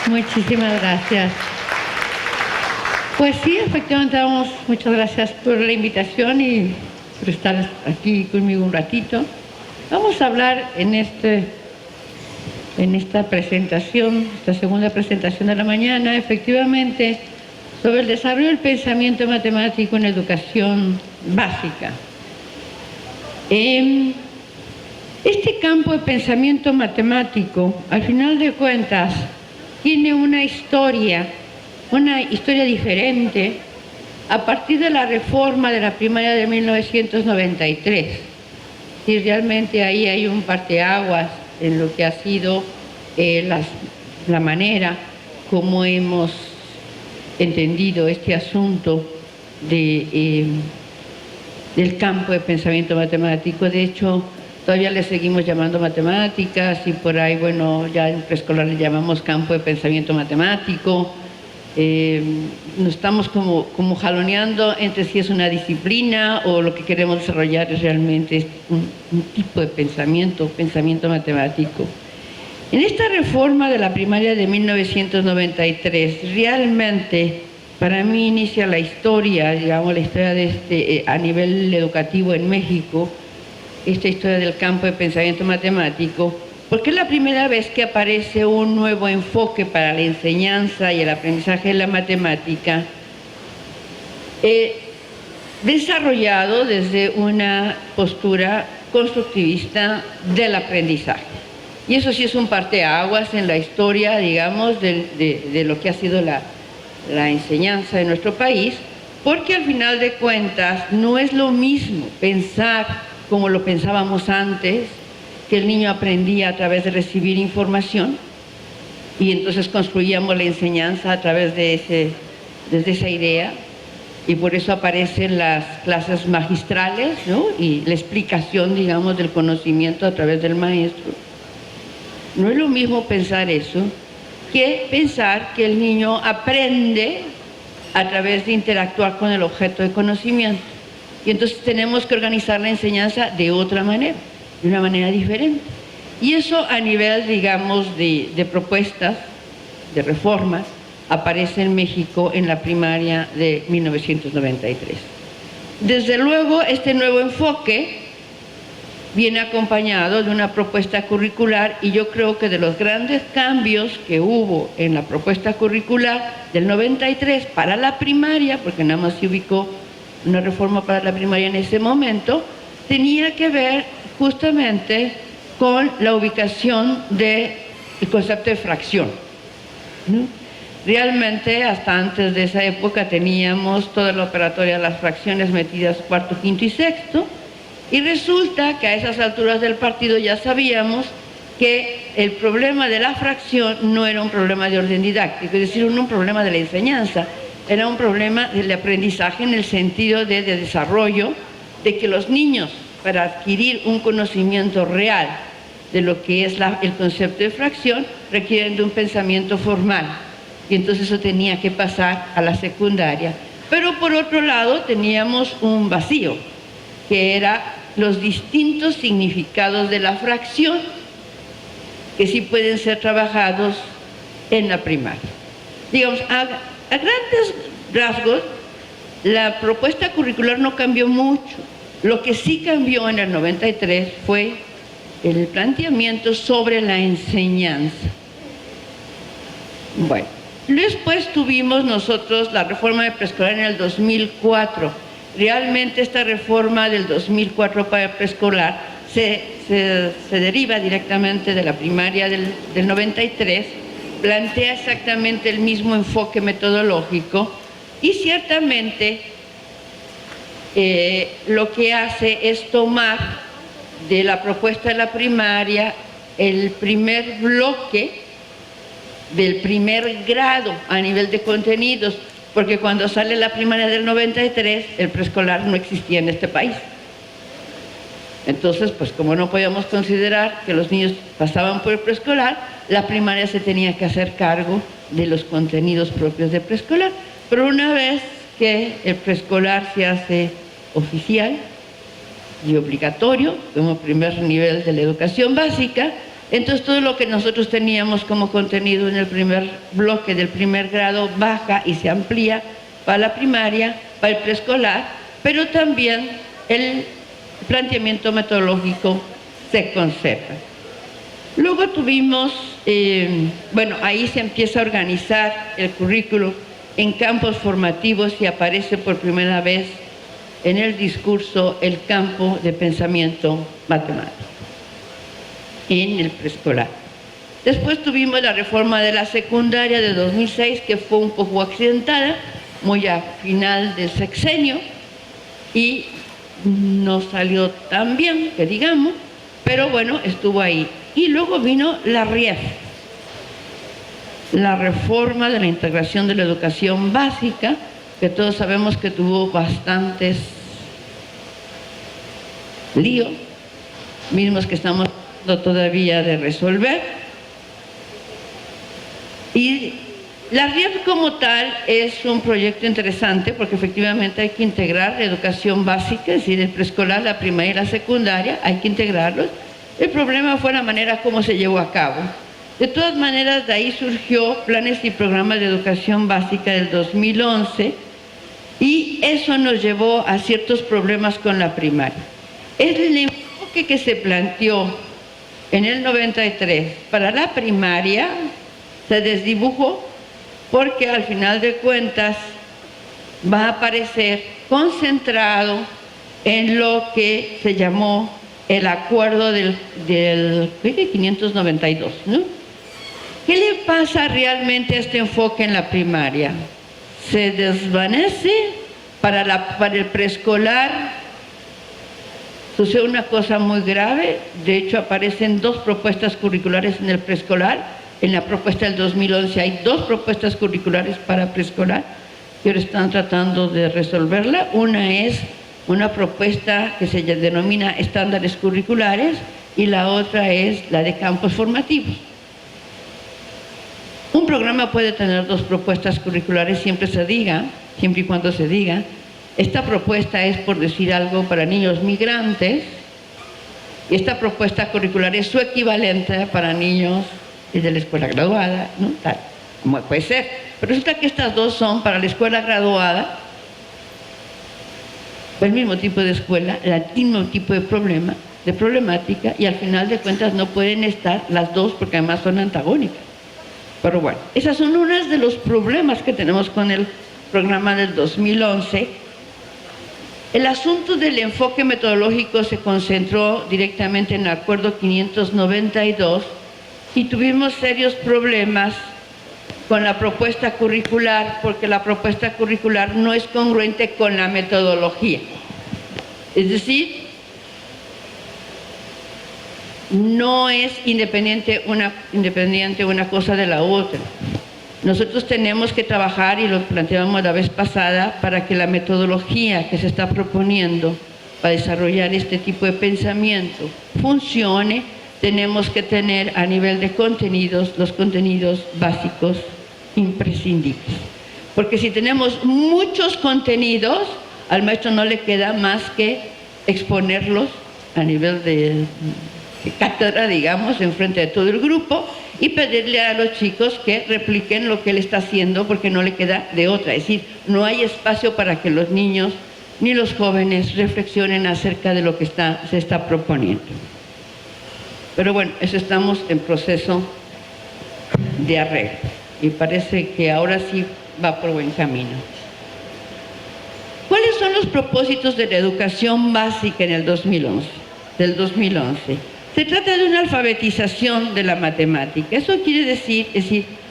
Muchísimas gracias. Pues sí, efectivamente, muchas gracias por la invitación y por estar aquí conmigo un ratito. Vamos a hablar en esta presentación, esta segunda presentación de la mañana, efectivamente, sobre el desarrollo del pensamiento matemático en educación básica. Este campo de pensamiento matemático, al final de cuentas, tiene una historia diferente a partir de la reforma de la primaria de 1993. Y realmente ahí hay un parteaguas en lo que ha sido la manera como hemos entendido este asunto del campo de pensamiento matemático. De hecho, todavía le seguimos llamando matemáticas y por ahí, bueno, ya en preescolar le llamamos campo de pensamiento matemático. Nos estamos como jaloneando entre si es una disciplina o lo que queremos desarrollar es realmente un tipo de pensamiento matemático. En esta reforma de la primaria de 1993, realmente para mí inicia la historia, digamos, la historia a nivel educativo en México, esta historia del campo de pensamiento matemático, porque es la primera vez que aparece un nuevo enfoque para la enseñanza y el aprendizaje de la matemática, desarrollado desde una postura constructivista del aprendizaje. Y eso sí es un parteaguas en la historia, digamos, de lo que ha sido la enseñanza de nuestro país, porque al final de cuentas no es lo mismo pensar como lo pensábamos antes, que el niño aprendía a través de recibir información y entonces construíamos la enseñanza a través desde esa idea, y por eso aparecen las clases magistrales, ¿no? Y la explicación, digamos, del conocimiento a través del maestro. No es lo mismo pensar eso que pensar que el niño aprende a través de interactuar con el objeto de conocimiento. Y entonces tenemos que organizar la enseñanza de otra manera, de una manera diferente. Y eso a nivel, digamos, de propuestas, de reformas, aparece en México en la primaria de 1993. Desde luego, este nuevo enfoque viene acompañado de una propuesta curricular, y yo creo que de los grandes cambios que hubo en la propuesta curricular del 93 para la primaria, porque nada más se ubicó una reforma para la primaria en ese momento, tenía que ver justamente con la ubicación del concepto de fracción, ¿no? Realmente, hasta antes de esa época teníamos toda la operatoria de las fracciones metidas cuarto, quinto y sexto, y resulta que a esas alturas del partido ya sabíamos que el problema de la fracción no era un problema de orden didáctico, es decir, no un problema de la enseñanza, era un problema del aprendizaje en el sentido de desarrollo, de que los niños, para adquirir un conocimiento real de lo que es el concepto de fracción, requieren de un pensamiento formal, y entonces eso tenía que pasar a la secundaria. Pero por otro lado teníamos un vacío, que era los distintos significados de la fracción, que sí pueden ser trabajados en la primaria. Digamos, a grandes rasgos, la propuesta curricular no cambió mucho. Lo que sí cambió en el 93 fue el planteamiento sobre la enseñanza. Bueno, después tuvimos nosotros la reforma de preescolar en el 2004. Realmente esta reforma del 2004 para preescolar se deriva directamente de la primaria del 93, plantea exactamente el mismo enfoque metodológico y ciertamente lo que hace es tomar de la propuesta de la primaria el primer bloque del primer grado a nivel de contenidos, porque cuando sale la primaria del 93, el preescolar no existía en este país. Entonces, pues como no podíamos considerar que los niños pasaban por el preescolar, la primaria se tenía que hacer cargo de los contenidos propios de preescolar. Pero una vez que el preescolar se hace oficial y obligatorio como primer nivel de la educación básica, Entonces todo lo que nosotros teníamos como contenido en el primer bloque del primer grado baja y se amplía para la primaria, para el preescolar, pero también el planteamiento metodológico se conserva. Luego tuvimos, bueno, ahí se empieza a organizar el currículo en campos formativos y aparece por primera vez en el discurso el campo de pensamiento matemático en el preescolar. Después tuvimos la reforma de la secundaria de 2006, que fue un poco accidentada, muy a final del sexenio, y no salió tan bien, que digamos, pero bueno, estuvo ahí. Y luego vino la RIEF, la reforma de la integración de la educación básica, que todos sabemos que tuvo bastantes líos, mismos que estamos todavía de resolver. Y la RIEF como tal es un proyecto interesante porque efectivamente hay que integrar la educación básica, es decir, el preescolar, la primaria y la secundaria, hay que integrarlos. El problema fue la manera como se llevó a cabo. De todas maneras, de ahí surgió planes y programas de educación básica del 2011 y eso nos llevó a ciertos problemas con la primaria. El enfoque que se planteó en el 93 para la primaria se desdibujó porque al final de cuentas va a aparecer concentrado en lo que se llamó el acuerdo del 592, ¿no? ¿Qué le pasa realmente a este enfoque en la primaria? Se desvanece para el preescolar. Sucede una cosa muy grave, de hecho aparecen 2 propuestas curriculares en el preescolar. En la propuesta del 2011 hay 2 propuestas curriculares para preescolar que ahora están tratando de resolverla. Una es una propuesta que se denomina estándares curriculares y la otra es la de campos formativos. Un programa puede tener 2 propuestas curriculares siempre y cuando se diga. Esta propuesta es, por decir algo, para niños migrantes, y esta propuesta curricular es su equivalente para niños de la escuela graduada, ¿no? Tal como puede ser. Pero resulta que estas 2 son para la escuela graduada, el mismo tipo de escuela, el mismo tipo de problemática, y al final de cuentas no pueden estar las 2 porque además son antagónicas. Pero bueno, esos son unos de los problemas que tenemos con el programa del 2011. El asunto del enfoque metodológico se concentró directamente en el acuerdo 592 y tuvimos serios problemas con la propuesta curricular porque la propuesta curricular no es congruente con la metodología. Es decir, no es independiente una cosa de la otra. Nosotros tenemos que trabajar, y lo planteamos la vez pasada, para que la metodología que se está proponiendo para desarrollar este tipo de pensamiento funcione. Tenemos que tener a nivel de contenidos, los contenidos básicos imprescindibles. Porque si tenemos muchos contenidos, al maestro no le queda más que exponerlos a nivel de cátedra, digamos, enfrente de todo el grupo, y pedirle a los chicos que repliquen lo que él está haciendo porque no le queda de otra. Es decir, no hay espacio para que los niños ni los jóvenes reflexionen acerca de lo que se está proponiendo. Pero bueno, eso estamos en proceso de arreglo y parece que ahora sí va por buen camino. ¿Cuáles son los propósitos de la educación básica en el 2011? Se trata de una alfabetización de la matemática. Eso quiere decir,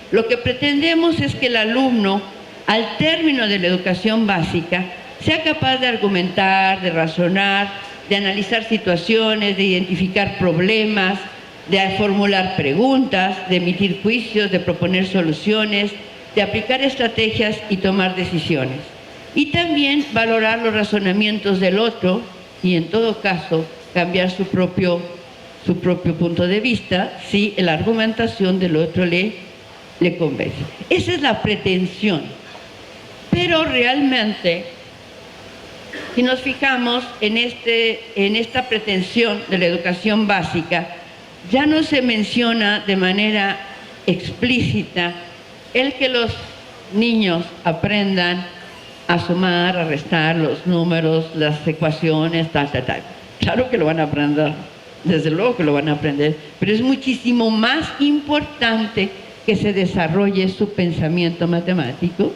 lo que pretendemos es que el alumno, al término de la educación básica, sea capaz de argumentar, de razonar, de analizar situaciones, de identificar problemas, de formular preguntas, de emitir juicios, de proponer soluciones, de aplicar estrategias y tomar decisiones. Y también valorar los razonamientos del otro y, en todo caso, cambiar su propio punto de vista si la argumentación del otro le convence. Esa es la pretensión. Pero realmente, si nos fijamos en esta pretensión de la educación básica, ya no se menciona de manera explícita el que los niños aprendan a sumar, a restar los números, las ecuaciones, tal. Claro que lo van a aprender, desde luego que lo van a aprender, pero es muchísimo más importante que se desarrolle su pensamiento matemático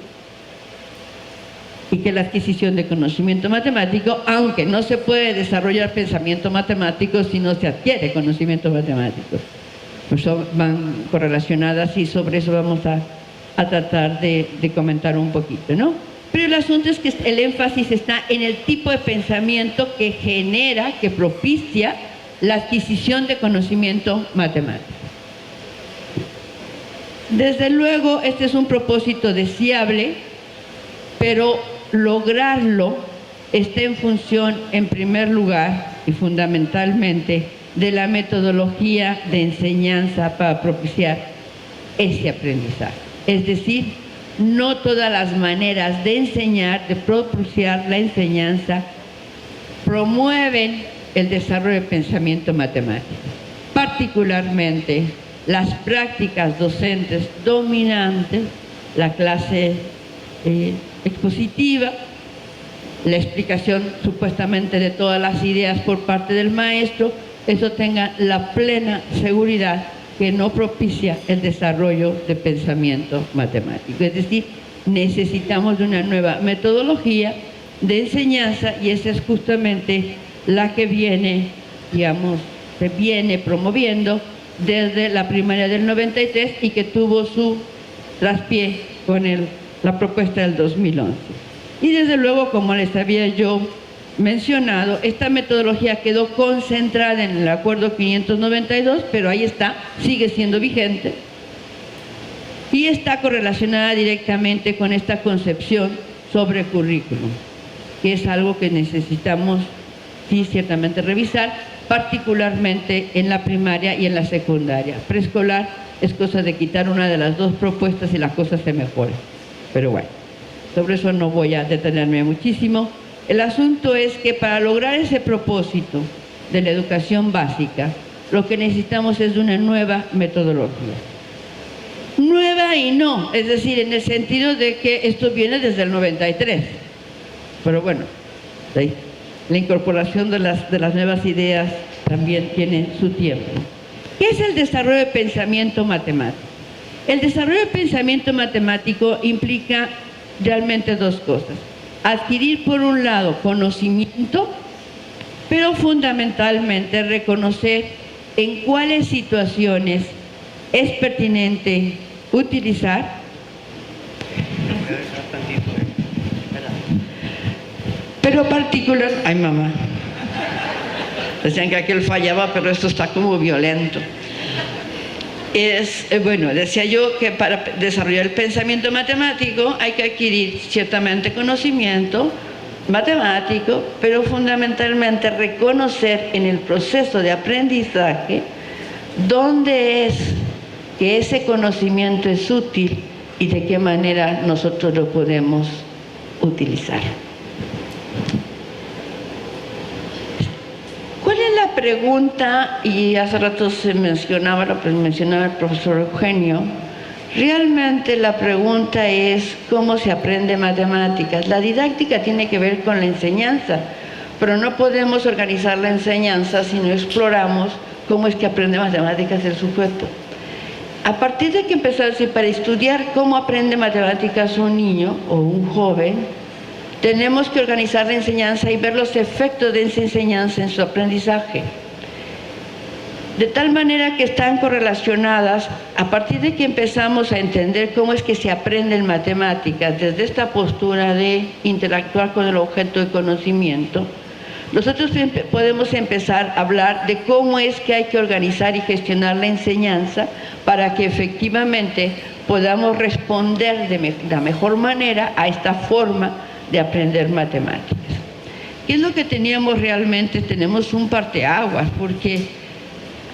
y que la adquisición de conocimiento matemático, aunque no se puede desarrollar pensamiento matemático si no se adquiere conocimiento matemático. Pues van correlacionadas y sobre eso vamos a tratar de comentar un poquito, ¿no? Pero el asunto es que el énfasis está en el tipo de pensamiento que genera, que propicia la adquisición de conocimiento matemático. Desde luego, este es un propósito deseable, pero lograrlo está en función, en primer lugar y fundamentalmente, de la metodología de enseñanza para propiciar ese aprendizaje. Es decir, no todas las maneras de enseñar, de propiciar la enseñanza, promueven el desarrollo de pensamiento matemático. Particularmente, las prácticas docentes dominantes, la clase expositiva, la explicación supuestamente de todas las ideas por parte del maestro, eso tenga la plena seguridad que no propicia el desarrollo de pensamiento matemático. Es decir, necesitamos de una nueva metodología de enseñanza y esa es justamente la que viene, digamos, se viene promoviendo desde la primaria del 93 y que tuvo su traspié con la propuesta del 2011. Y desde luego, como les había yo mencionado, esta metodología quedó concentrada en el Acuerdo 592, pero ahí está, sigue siendo vigente y está correlacionada directamente con esta concepción sobre currículum, que es algo que necesitamos, sí, ciertamente revisar, particularmente en la primaria y en la secundaria. Preescolar es cosa de quitar una de las dos propuestas y la cosa se mejora. Pero bueno, sobre eso no voy a detenerme muchísimo. El asunto es que para lograr ese propósito de la educación básica, lo que necesitamos es una nueva metodología. Nueva y no, es decir, en el sentido de que esto viene desde el 93. Pero bueno, la incorporación de las nuevas ideas también tiene su tiempo. ¿Qué es el desarrollo de pensamiento matemático? El desarrollo de pensamiento matemático implica realmente dos cosas. Adquirir, por un lado, conocimiento, pero fundamentalmente reconocer en cuáles situaciones es pertinente utilizar pero particular... Ay, mamá. Decían que aquel fallaba, pero esto está como violento. Bueno, decía yo que para desarrollar el pensamiento matemático hay que adquirir ciertamente conocimiento matemático, pero fundamentalmente reconocer en el proceso de aprendizaje dónde es que ese conocimiento es útil y de qué manera nosotros lo podemos utilizar. ¿Cuál es la pregunta? Y hace rato se mencionaba el profesor Eugenio. Realmente la pregunta es cómo se aprende matemáticas. La didáctica tiene que ver con la enseñanza, pero no podemos organizar la enseñanza si no exploramos cómo es que aprende matemáticas el sujeto. A partir de que empezarse para estudiar cómo aprende matemáticas un niño o un joven, tenemos que organizar la enseñanza y ver los efectos de esa enseñanza en su aprendizaje. De tal manera que están correlacionadas, a partir de que empezamos a entender cómo es que se aprende en matemáticas, desde esta postura de interactuar con el objeto de conocimiento, nosotros podemos empezar a hablar de cómo es que hay que organizar y gestionar la enseñanza para que efectivamente podamos responder de la mejor manera a esta forma de aprender matemáticas. ¿Qué es lo que teníamos realmente? Tenemos un parteaguas, porque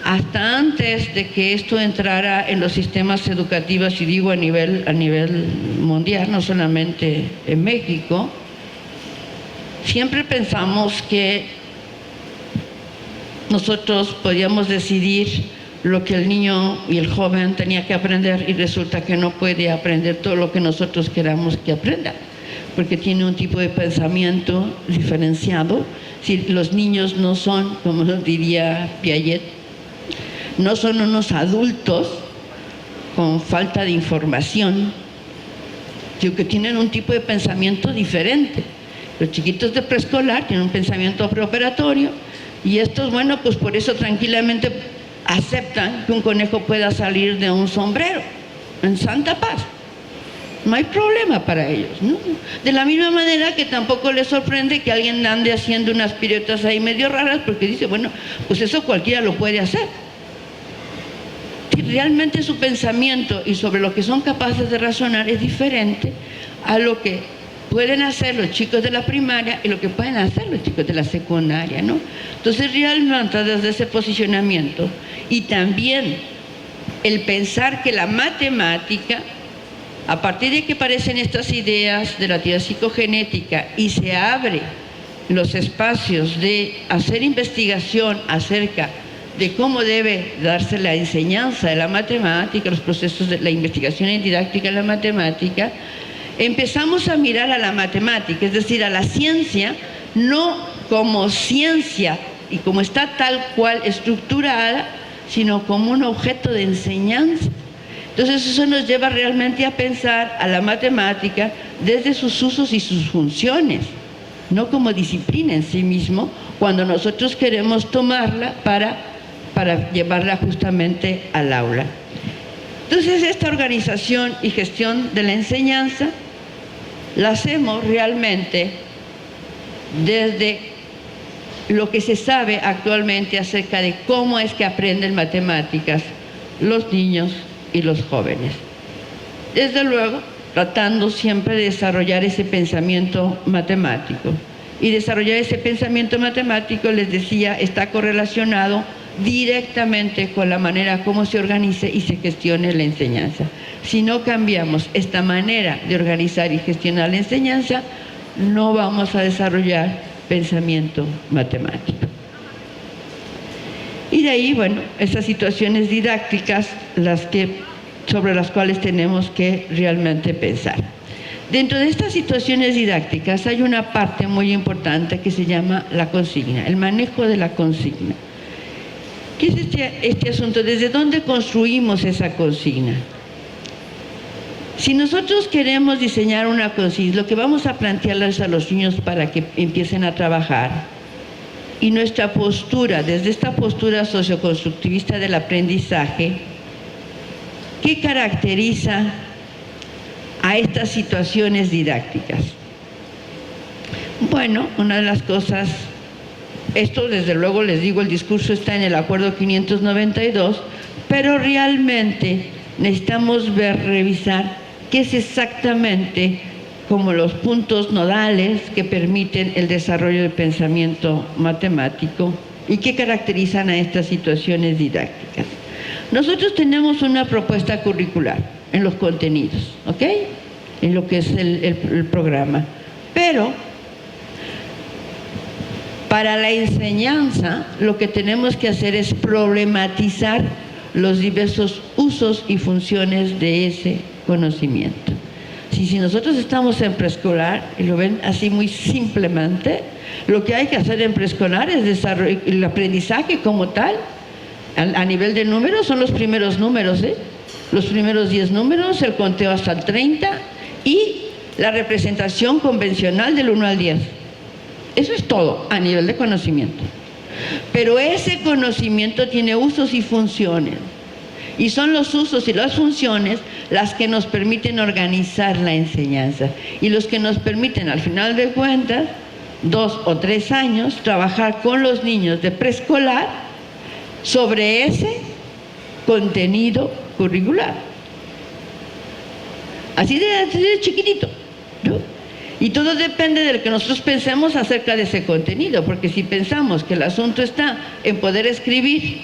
hasta antes de que esto entrara en los sistemas educativos, y digo a nivel mundial, no solamente en México, siempre pensamos que nosotros podíamos decidir lo que el niño y el joven tenía que aprender y resulta que no puede aprender todo lo que nosotros queramos que aprenda, porque tiene un tipo de pensamiento diferenciado. Si los niños no son, como nos diría Piaget, no son unos adultos con falta de información, sino que tienen un tipo de pensamiento diferente. Los chiquitos de preescolar tienen un pensamiento preoperatorio y estos, bueno, pues por eso tranquilamente aceptan que un conejo pueda salir de un sombrero en santa paz. No hay problema para ellos, ¿no? De la misma manera que tampoco les sorprende que alguien ande haciendo unas piruetas ahí medio raras, porque dice, bueno, pues eso cualquiera lo puede hacer. Si realmente su pensamiento y sobre lo que son capaces de razonar es diferente a lo que pueden hacer los chicos de la primaria y lo que pueden hacer los chicos de la secundaria, ¿no? Entonces, realmente desde ese posicionamiento y también el pensar que la matemática, a partir de que aparecen estas ideas de la teoría psicogenética y se abre los espacios de hacer investigación acerca de cómo debe darse la enseñanza de la matemática, los procesos de la investigación y didáctica de la matemática, empezamos a mirar a la matemática, es decir, a la ciencia, no como ciencia y como está tal cual estructurada, sino como un objeto de enseñanza. Entonces eso nos lleva realmente a pensar a la matemática desde sus usos y sus funciones, no como disciplina en sí mismo, cuando nosotros queremos tomarla para llevarla justamente al aula. Entonces esta organización y gestión de la enseñanza la hacemos realmente desde lo que se sabe actualmente acerca de cómo es que aprenden matemáticas los niños y los jóvenes. Desde luego, tratando siempre de desarrollar ese pensamiento matemático. Y desarrollar ese pensamiento matemático, les decía, está correlacionado directamente con la manera como se organice y se gestione la enseñanza. Si no cambiamos esta manera de organizar y gestionar la enseñanza, no vamos a desarrollar pensamiento matemático. Y de ahí, bueno, esas situaciones didácticas sobre las cuales tenemos que realmente pensar. Dentro de estas situaciones didácticas hay una parte muy importante que se llama la consigna, el manejo de la consigna. ¿Qué es este asunto? ¿Desde dónde construimos esa consigna? Si nosotros queremos diseñar una consigna, lo que vamos a plantearles a los niños para que empiecen a trabajar, y nuestra postura, desde esta postura socioconstructivista del aprendizaje, ¿qué caracteriza a estas situaciones didácticas? Bueno, una de las cosas, esto desde luego les digo, el discurso está en el Acuerdo 592, pero realmente necesitamos revisar qué es exactamente como los puntos nodales que permiten el desarrollo del pensamiento matemático y que caracterizan a estas situaciones didácticas. Nosotros tenemos una propuesta curricular en los contenidos, ¿ok? En lo que es el programa. Pero para la enseñanza lo que tenemos que hacer es problematizar los diversos usos y funciones de ese conocimiento. Si nosotros estamos en preescolar, y lo ven así muy simplemente, lo que hay que hacer en preescolar es desarrollar el aprendizaje como tal, a nivel de números, son los primeros números, los primeros 10 números, el conteo hasta el 30 y la representación convencional del 1 al 10. Eso es todo a nivel de conocimiento. Pero ese conocimiento tiene usos y funciones. Y son los usos y las funciones las que nos permiten organizar la enseñanza y los que nos permiten, al final de cuentas, 2 o 3 años, trabajar con los niños de preescolar sobre ese contenido curricular. Así de chiquitito, ¿no? Y todo depende de lo que nosotros pensemos acerca de ese contenido, porque si pensamos que el asunto está en poder escribir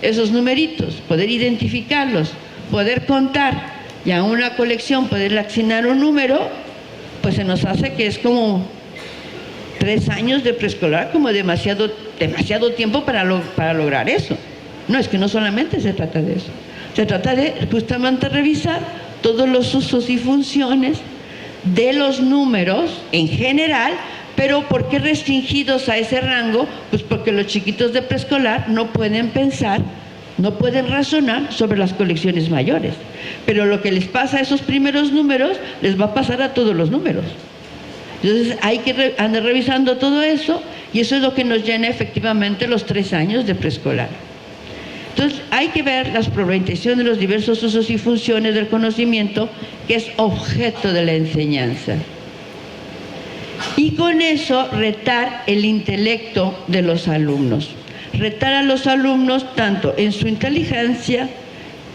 esos numeritos, poder identificarlos, poder contar y a una colección poder asignar un número, pues se nos hace que es como 3 años de preescolar, como demasiado tiempo para lograr eso, No, es que no solamente se trata de eso. Se trata de justamente revisar todos los usos y funciones de los números en general, pero ¿por qué restringidos a ese rango? Pues porque los chiquitos de preescolar no pueden pensar, no pueden razonar sobre las colecciones mayores. Pero lo que les pasa a esos primeros números, les va a pasar a todos los números. Entonces hay que andar revisando todo eso, y eso es lo que nos llena efectivamente los 3 años de preescolar. Entonces hay que ver la problematización de los diversos usos y funciones del conocimiento, que es objeto de la enseñanza. Y con eso retar el intelecto de los alumnos. Retar a los alumnos tanto en su inteligencia,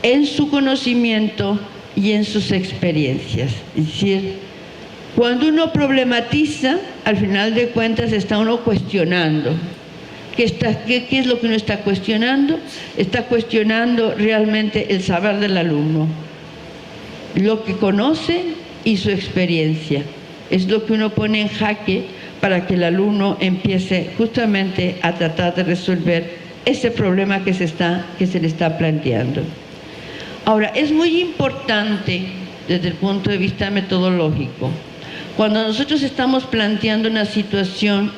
en su conocimiento y en sus experiencias. Es decir, cuando uno problematiza, al final de cuentas está uno cuestionando. ¿Qué es lo que uno está cuestionando? Está cuestionando realmente el saber del alumno, lo que conoce y su experiencia. Es lo que uno pone en jaque para que el alumno empiece justamente a tratar de resolver ese problema que se le está planteando. Ahora, es muy importante desde el punto de vista metodológico, cuando nosotros estamos planteando una situación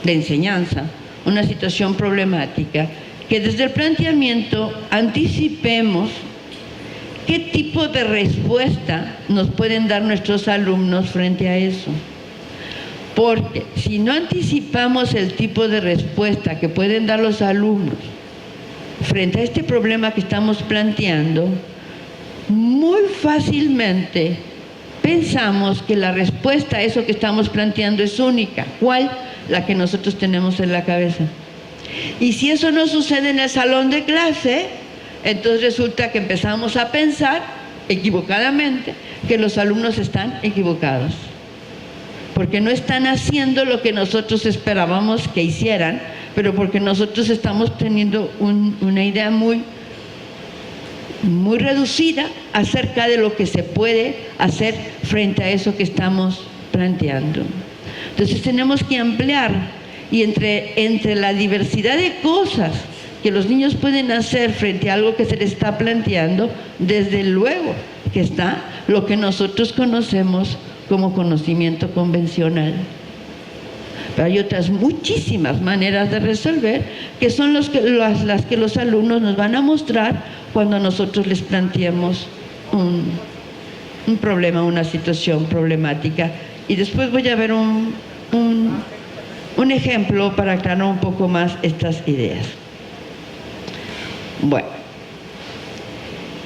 de enseñanza, una situación problemática, que desde el planteamiento anticipemos qué tipo de respuesta nos pueden dar nuestros alumnos frente a eso. Porque si no anticipamos el tipo de respuesta que pueden dar los alumnos frente a este problema que estamos planteando, muy fácilmente pensamos que la respuesta a eso que estamos planteando es única. ¿Cuál? La que nosotros tenemos en la cabeza. Y si eso no sucede en el salón de clase, entonces resulta que empezamos a pensar equivocadamente que los alumnos están equivocados, porque no están haciendo lo que nosotros esperábamos que hicieran, pero porque nosotros estamos teniendo una idea muy reducida acerca de lo que se puede hacer frente a eso que estamos planteando. Entonces tenemos que ampliar, y entre la diversidad de cosas que los niños pueden hacer frente a algo que se les está planteando, desde luego que está lo que nosotros conocemos como conocimiento convencional. Pero hay otras muchísimas maneras de resolver, que son las que los alumnos nos van a mostrar cuando nosotros les planteemos un problema, una situación problemática. Y después voy a ver un ejemplo para aclarar un poco más estas ideas. Bueno,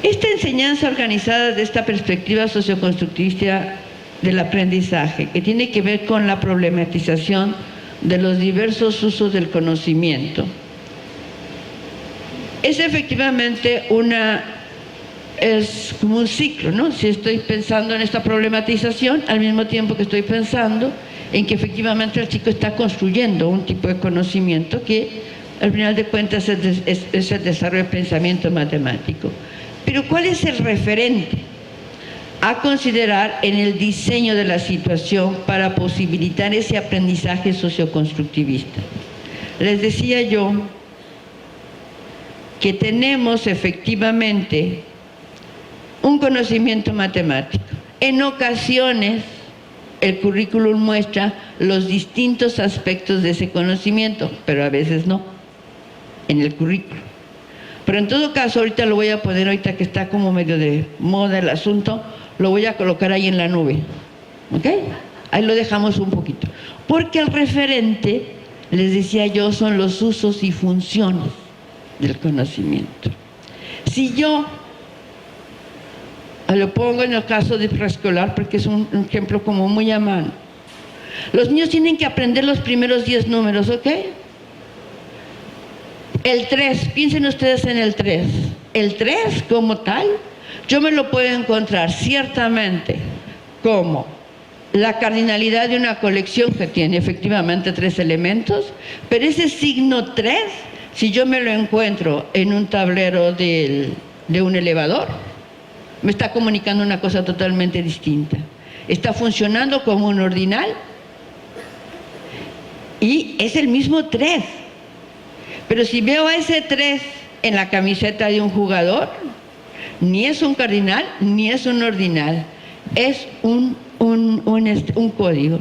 esta enseñanza organizada de esta perspectiva socioconstructivista del aprendizaje, que tiene que ver con la problematización de los diversos usos del conocimiento, es efectivamente es como un ciclo, ¿no? Si estoy pensando en esta problematización, al mismo tiempo que estoy pensando en que efectivamente el chico está construyendo un tipo de conocimiento que al final de cuentas es el desarrollo del pensamiento matemático. Pero ¿cuál es el referente a considerar en el diseño de la situación para posibilitar ese aprendizaje socioconstructivista? Les decía yo que tenemos efectivamente un conocimiento matemático. En ocasiones el currículum muestra los distintos aspectos de ese conocimiento, pero a veces no, en el currículum. Pero en todo caso, ahorita lo voy a poner, ahorita que está como medio de moda el asunto, lo voy a colocar ahí en la nube, ¿ok? Ahí lo dejamos un poquito. Porque el referente, les decía yo, son los usos y funciones del conocimiento. Si yo lo pongo en el caso de preescolar, porque es un ejemplo como muy a mano, los niños tienen que aprender los primeros 10 números, ¿ok? El 3, piensen ustedes en el 3. El 3 como tal, yo me lo puedo encontrar ciertamente como la cardinalidad de una colección que tiene efectivamente 3 elementos, pero ese signo 3, si yo me lo encuentro en un tablero de un elevador, me está comunicando una cosa totalmente distinta. Está funcionando como un ordinal y es el mismo 3. Pero si veo ese 3 en la camiseta de un jugador, ni es un cardinal, ni es un ordinal, es un código.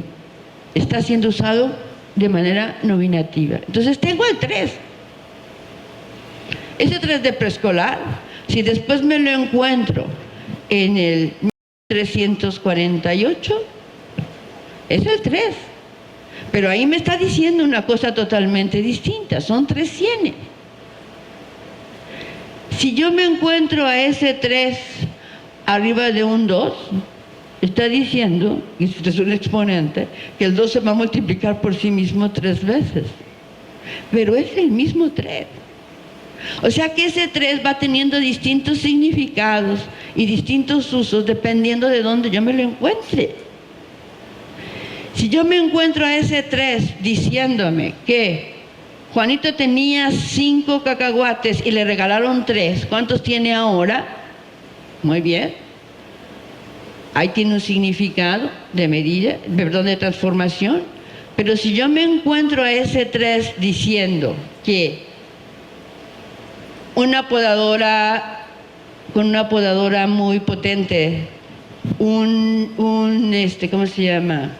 Está siendo usado de manera nominativa. Entonces tengo el 3. Ese 3 de preescolar, si después me lo encuentro en el 348, es el 3. Pero ahí me está diciendo una cosa totalmente distinta, son 3 cienes. Si yo me encuentro a ese 3 arriba de un 2, está diciendo, y este es un exponente, que el 2 se va a multiplicar por sí mismo 3 veces. Pero es el mismo 3. O sea que ese 3 va teniendo distintos significados y distintos usos dependiendo de dónde yo me lo encuentre. Si yo me encuentro a ese 3 diciéndome que Juanito tenía 5 cacahuates y le regalaron 3, ¿cuántos tiene ahora? Muy bien. Ahí tiene un significado de medida, perdón, de transformación. Pero si yo me encuentro a ese 3 diciendo que una podadora, con una podadora muy potente, ¿cómo se llama?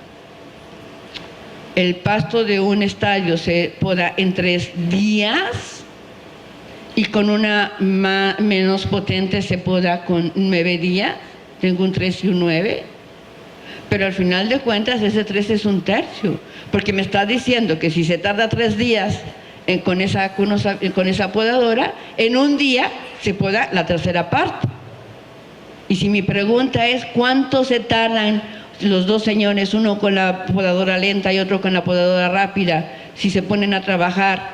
El pasto de un estadio se poda en 3 días y con una menos potente se poda con 9 días. Tengo un 3 y un 9. Pero al final de cuentas ese 3 es un tercio, porque me está diciendo que si se tarda 3 días con esa podadora, en un día se poda la tercera parte. Y si mi pregunta es ¿cuánto se tardan los dos señores, uno con la podadora lenta y otro con la podadora rápida, si se ponen a trabajar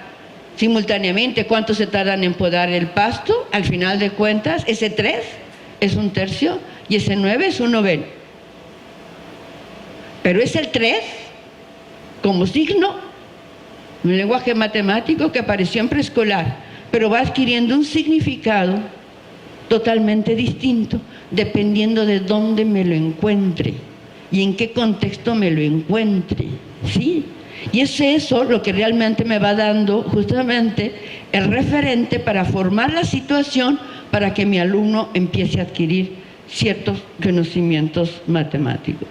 simultáneamente, cuánto se tardan en podar el pasto? Al final de cuentas ese 3 es un tercio y ese 9 es un noveno. Pero es el 3 como signo, un lenguaje matemático que apareció en preescolar, pero va adquiriendo un significado totalmente distinto dependiendo de dónde me lo encuentre y en qué contexto me lo encuentre, ¿sí? Y es eso lo que realmente me va dando justamente el referente para formar la situación para que mi alumno empiece a adquirir ciertos conocimientos matemáticos.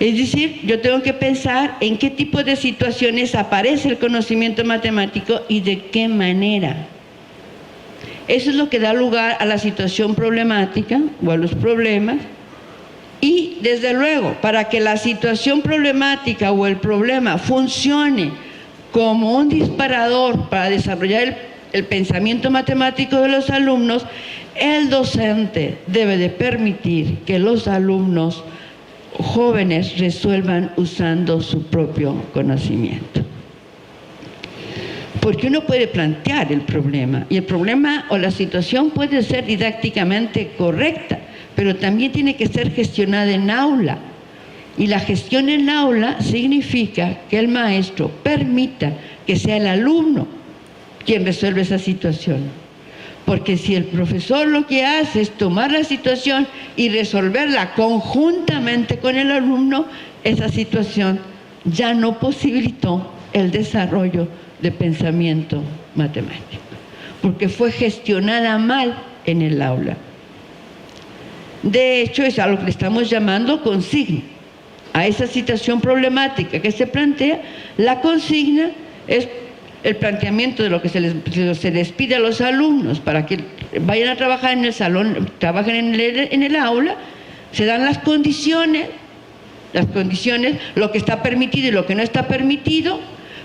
Es decir, yo tengo que pensar en qué tipo de situaciones aparece el conocimiento matemático y de qué manera. Eso es lo que da lugar a la situación problemática o a los problemas. Y desde luego, para que la situación problemática o el problema funcione como un disparador para desarrollar el pensamiento matemático de los alumnos, el docente debe de permitir que los alumnos jóvenes resuelvan usando su propio conocimiento. Porque uno puede plantear el problema, y el problema o la situación puede ser didácticamente correcta, pero también tiene que ser gestionada en aula. Y la gestión en aula significa que el maestro permita que sea el alumno quien resuelve esa situación. Porque si el profesor lo que hace es tomar la situación y resolverla conjuntamente con el alumno, esa situación ya no posibilitó el desarrollo de pensamiento matemático, porque fue gestionada mal en el aula. De hecho, es a lo que le estamos llamando consigna. A esa situación problemática que se plantea, la consigna es el planteamiento de lo que se les pide a los alumnos para que vayan a trabajar en el salón, trabajen en el aula. Se dan las condiciones, lo que está permitido y lo que no está permitido,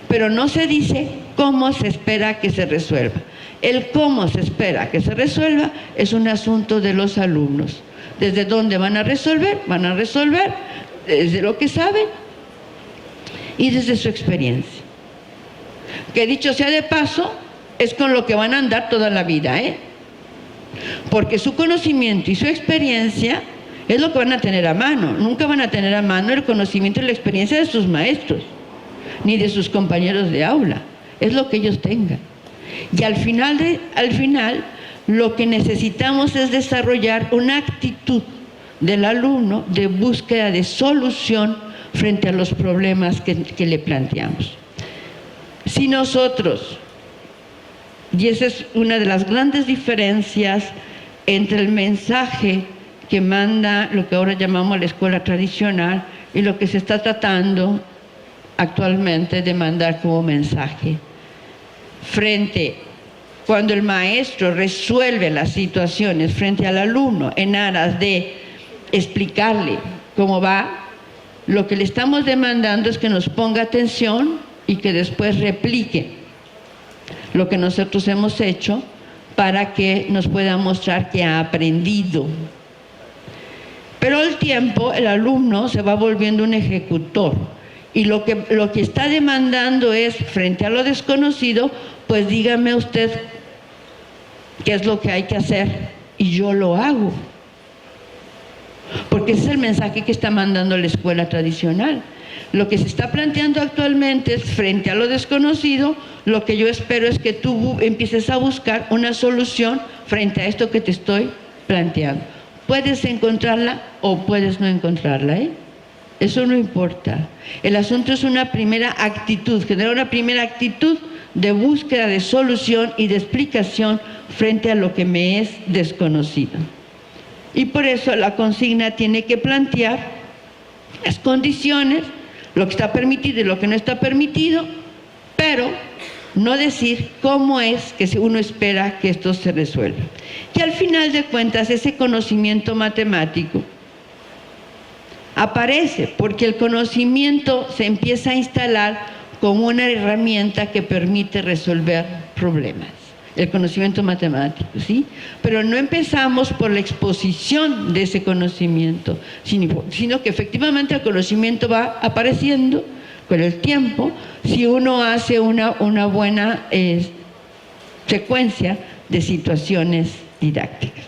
pero no se dice cómo se espera que se resuelva. El cómo se espera que se resuelva es un asunto de los alumnos. ¿Desde dónde van a resolver? Van a resolver desde lo que saben y desde su experiencia. Que dicho sea de paso, es con lo que van a andar toda la vida, porque su conocimiento y su experiencia es lo que van a tener a mano. Nunca van a tener a mano el conocimiento y la experiencia de sus maestros, ni de sus compañeros de aula. Es lo que ellos tengan. Y al final, lo que necesitamos es desarrollar una actitud del alumno de búsqueda de solución frente a los problemas que le planteamos. Si nosotros, y esa es una de las grandes diferencias entre el mensaje que manda lo que ahora llamamos la escuela tradicional y lo que se está tratando actualmente de mandar como mensaje. Cuando el maestro resuelve las situaciones frente al alumno en aras de explicarle cómo va, lo que le estamos demandando es que nos ponga atención y que después replique lo que nosotros hemos hecho para que nos pueda mostrar que ha aprendido. Pero al tiempo el alumno se va volviendo un ejecutor y lo que está demandando es, frente a lo desconocido, pues dígame usted qué es lo que hay que hacer y yo lo hago. Porque ese es el mensaje que está mandando la escuela tradicional. Lo que se está planteando actualmente es, frente a lo desconocido, lo que yo espero es que tú empieces a buscar una solución frente a esto que te estoy planteando. Puedes encontrarla o puedes no encontrarla, ¿eh? Eso no importa. El asunto es una primera actitud, generar una primera actitud de búsqueda de solución y de explicación frente a lo que me es desconocido. Y por eso la consigna tiene que plantear las condiciones, lo que está permitido y lo que no está permitido, pero no decir cómo es que uno espera que esto se resuelva. Y al final de cuentas, ese conocimiento matemático aparece porque el conocimiento se empieza a instalar como una herramienta que permite resolver problemas. El conocimiento matemático, ¿sí? Pero no empezamos por la exposición de ese conocimiento, sino que efectivamente el conocimiento va apareciendo con el tiempo si uno hace una buena secuencia de situaciones didácticas.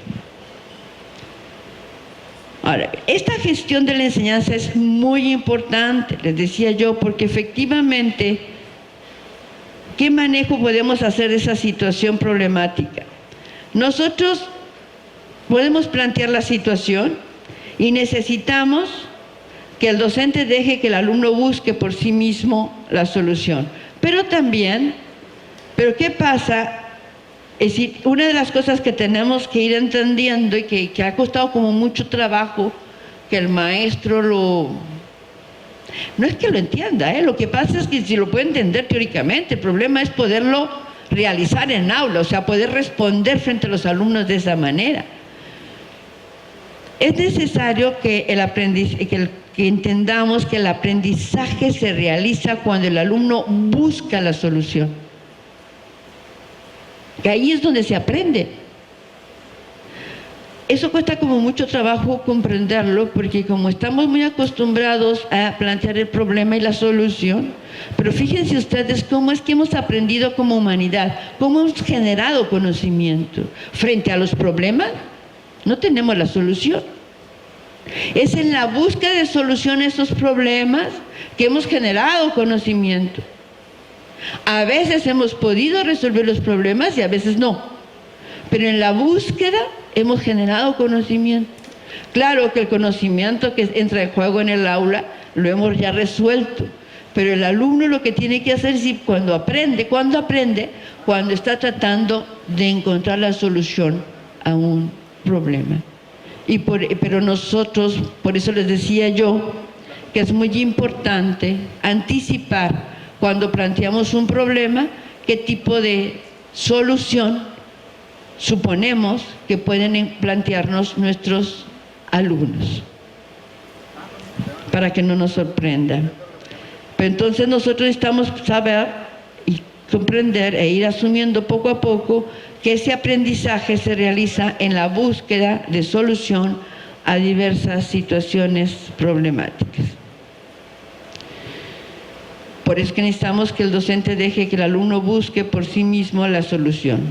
Ahora, esta gestión de la enseñanza es muy importante, les decía yo, porque efectivamente, ¿qué manejo podemos hacer de esa situación problemática? Nosotros podemos plantear la situación y necesitamos que el docente deje que el alumno busque por sí mismo la solución. Pero ¿qué pasa? Es decir, una de las cosas que tenemos que ir entendiendo y que ha costado como mucho trabajo que el maestro no es que lo entienda, lo que pasa es que si lo puede entender teóricamente, el problema es poderlo realizar en aula, o sea, poder responder frente a los alumnos de esa manera. Es necesario que que entendamos que el aprendizaje se realiza cuando el alumno busca la solución. Que ahí es donde se aprende. Eso cuesta como mucho trabajo comprenderlo, porque como estamos muy acostumbrados a plantear el problema y la solución, pero fíjense ustedes cómo es que hemos aprendido como humanidad, cómo hemos generado conocimiento. Frente a los problemas, no tenemos la solución. Es en la búsqueda de solución a esos problemas que hemos generado conocimiento. A veces hemos podido resolver los problemas y a veces no. Pero en la búsqueda hemos generado conocimiento. Claro que el conocimiento que entra en juego en el aula lo hemos ya resuelto. Pero el alumno lo que tiene que hacer es cuando aprende, cuando está tratando de encontrar la solución a un problema. Pero nosotros, por eso les decía yo, que es muy importante anticipar cuando planteamos un problema, qué tipo de solución suponemos que pueden plantearnos nuestros alumnos, para que no nos sorprenda. Pero entonces nosotros necesitamos saber y comprender e ir asumiendo poco a poco que ese aprendizaje se realiza en la búsqueda de solución a diversas situaciones problemáticas. Por eso que necesitamos que el docente deje que el alumno busque por sí mismo la solución.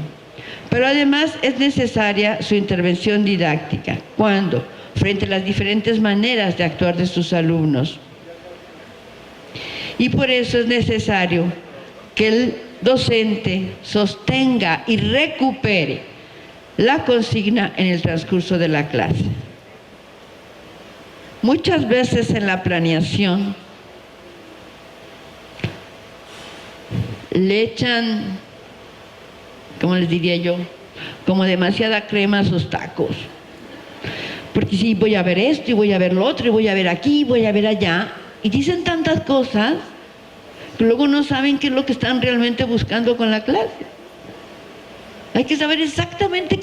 Pero además es necesaria su intervención didáctica. ¿Cuándo? Frente a las diferentes maneras de actuar de sus alumnos. Y por eso es necesario que el docente sostenga y recupere la consigna en el transcurso de la clase. Muchas veces en la planeación, le echan, ¿cómo les diría yo? Como demasiada crema a sus tacos. Porque sí, voy a ver esto, y voy a ver lo otro, y voy a ver aquí, y voy a ver allá. Y dicen tantas cosas que luego no saben qué es lo que están realmente buscando con la clase. Hay que saber exactamente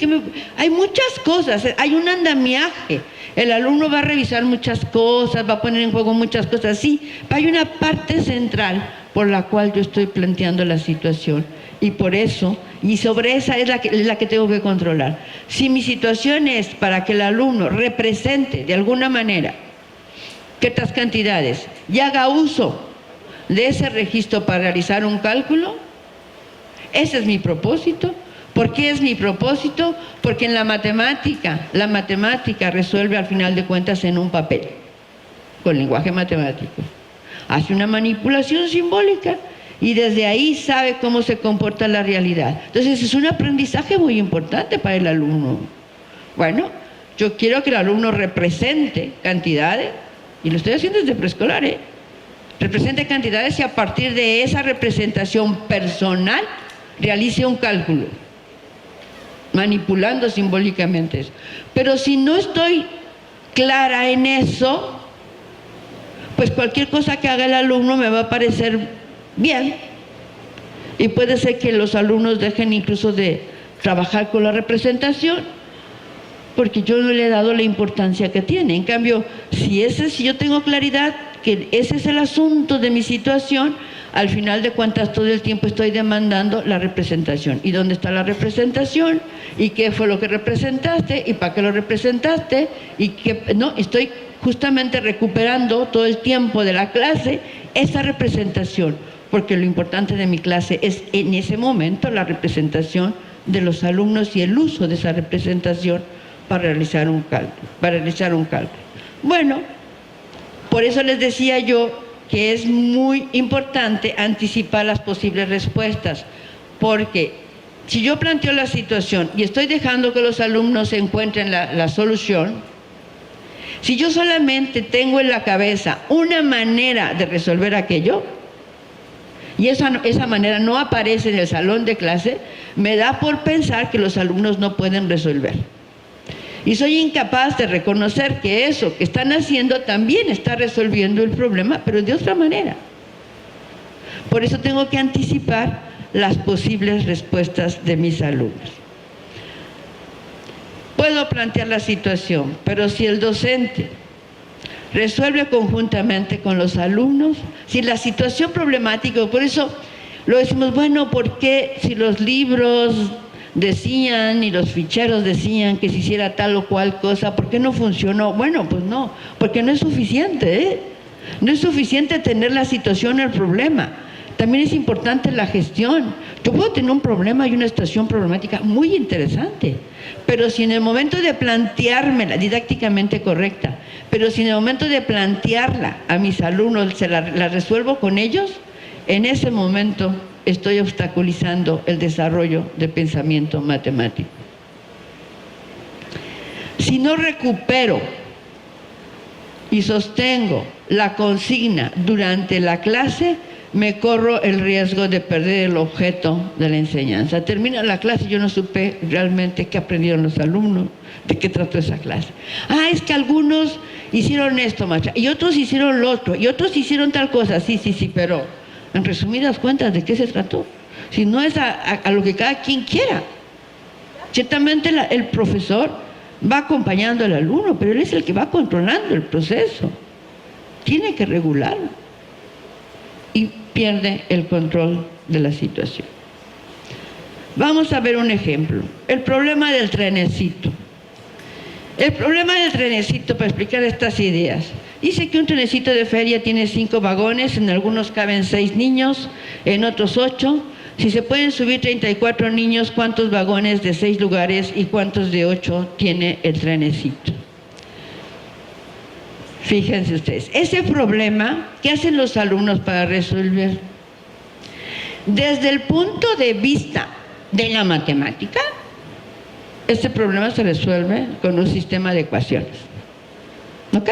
hay muchas cosas, hay un andamiaje. El alumno va a revisar muchas cosas, va a poner en juego muchas cosas, sí, pero hay una parte central por la cual yo estoy planteando la situación. Y por eso, y sobre esa es la que tengo que controlar. Si mi situación es para que el alumno represente de alguna manera ciertas cantidades y haga uso de ese registro para realizar un cálculo, ese es mi propósito. ¿Por qué es mi propósito? Porque en la matemática resuelve al final de cuentas en un papel, con lenguaje matemático. Hace una manipulación simbólica y desde ahí sabe cómo se comporta la realidad. Entonces es un aprendizaje muy importante para el alumno. Bueno, yo quiero que el alumno represente cantidades, y lo estoy haciendo desde preescolar, represente cantidades y a partir de esa representación personal realice un cálculo, manipulando simbólicamente eso. Pero si no estoy clara en eso, pues cualquier cosa que haga el alumno me va a parecer bien. Y puede ser que los alumnos dejen incluso de trabajar con la representación, porque yo no le he dado la importancia que tiene. En cambio, si yo tengo claridad que ese es el asunto de mi situación, al final de cuentas todo el tiempo estoy demandando la representación. ¿Y dónde está la representación? ¿Y qué fue lo que representaste? ¿Y para qué lo representaste? ¿Y qué? No, estoy justamente recuperando todo el tiempo de la clase esa representación, porque lo importante de mi clase es en ese momento la representación de los alumnos y el uso de esa representación para realizar un cálculo. Bueno, por eso les decía yo que es muy importante anticipar las posibles respuestas, porque si yo planteo la situación y estoy dejando que los alumnos encuentren la solución, si yo solamente tengo en la cabeza una manera de resolver aquello, y esa manera no aparece en el salón de clase, me da por pensar que los alumnos no pueden resolver. Y soy incapaz de reconocer que eso que están haciendo también está resolviendo el problema, pero de otra manera. Por eso tengo que anticipar las posibles respuestas de mis alumnos. Puedo plantear la situación, pero si el docente resuelve conjuntamente con los alumnos, si la situación problemática, por eso lo decimos, bueno, ¿por qué si los libros decían y los ficheros decían que se hiciera tal o cual cosa, ¿por qué no funcionó? Bueno, pues no, porque no es suficiente, no es suficiente tener la situación, el problema. También es importante la gestión. Yo puedo tener un problema y una situación problemática muy interesante, pero si en el momento de planteármela didácticamente correcta, pero si en el momento de plantearla a mis alumnos la resuelvo con ellos, en ese momento estoy obstaculizando el desarrollo de pensamiento matemático. Si no recupero y sostengo la consigna durante la clase, me corro el riesgo de perder el objeto de la enseñanza. Termina la clase y yo no supe realmente qué aprendieron los alumnos, de qué trató esa clase. Ah, es que algunos hicieron esto, maestra, y otros hicieron lo otro, y otros hicieron tal cosa. Sí, pero en resumidas cuentas, ¿de qué se trató? Si no es a lo que cada quien quiera. Ciertamente el profesor va acompañando al alumno, pero él es el que va controlando el proceso. Tiene que regularlo. Y pierde el control de la situación. Vamos a ver un ejemplo. El problema del trenecito. El problema del trenecito, para explicar estas ideas. Dice que un trenecito de feria tiene 5 vagones, en algunos caben 6 niños, en otros 8. Si se pueden subir 34 niños, ¿cuántos vagones de 6 lugares y cuántos de 8 tiene el trenecito? Fíjense ustedes, ese problema, ¿qué hacen los alumnos para resolver? Desde el punto de vista de la matemática, este problema se resuelve con un sistema de ecuaciones. ¿Ok?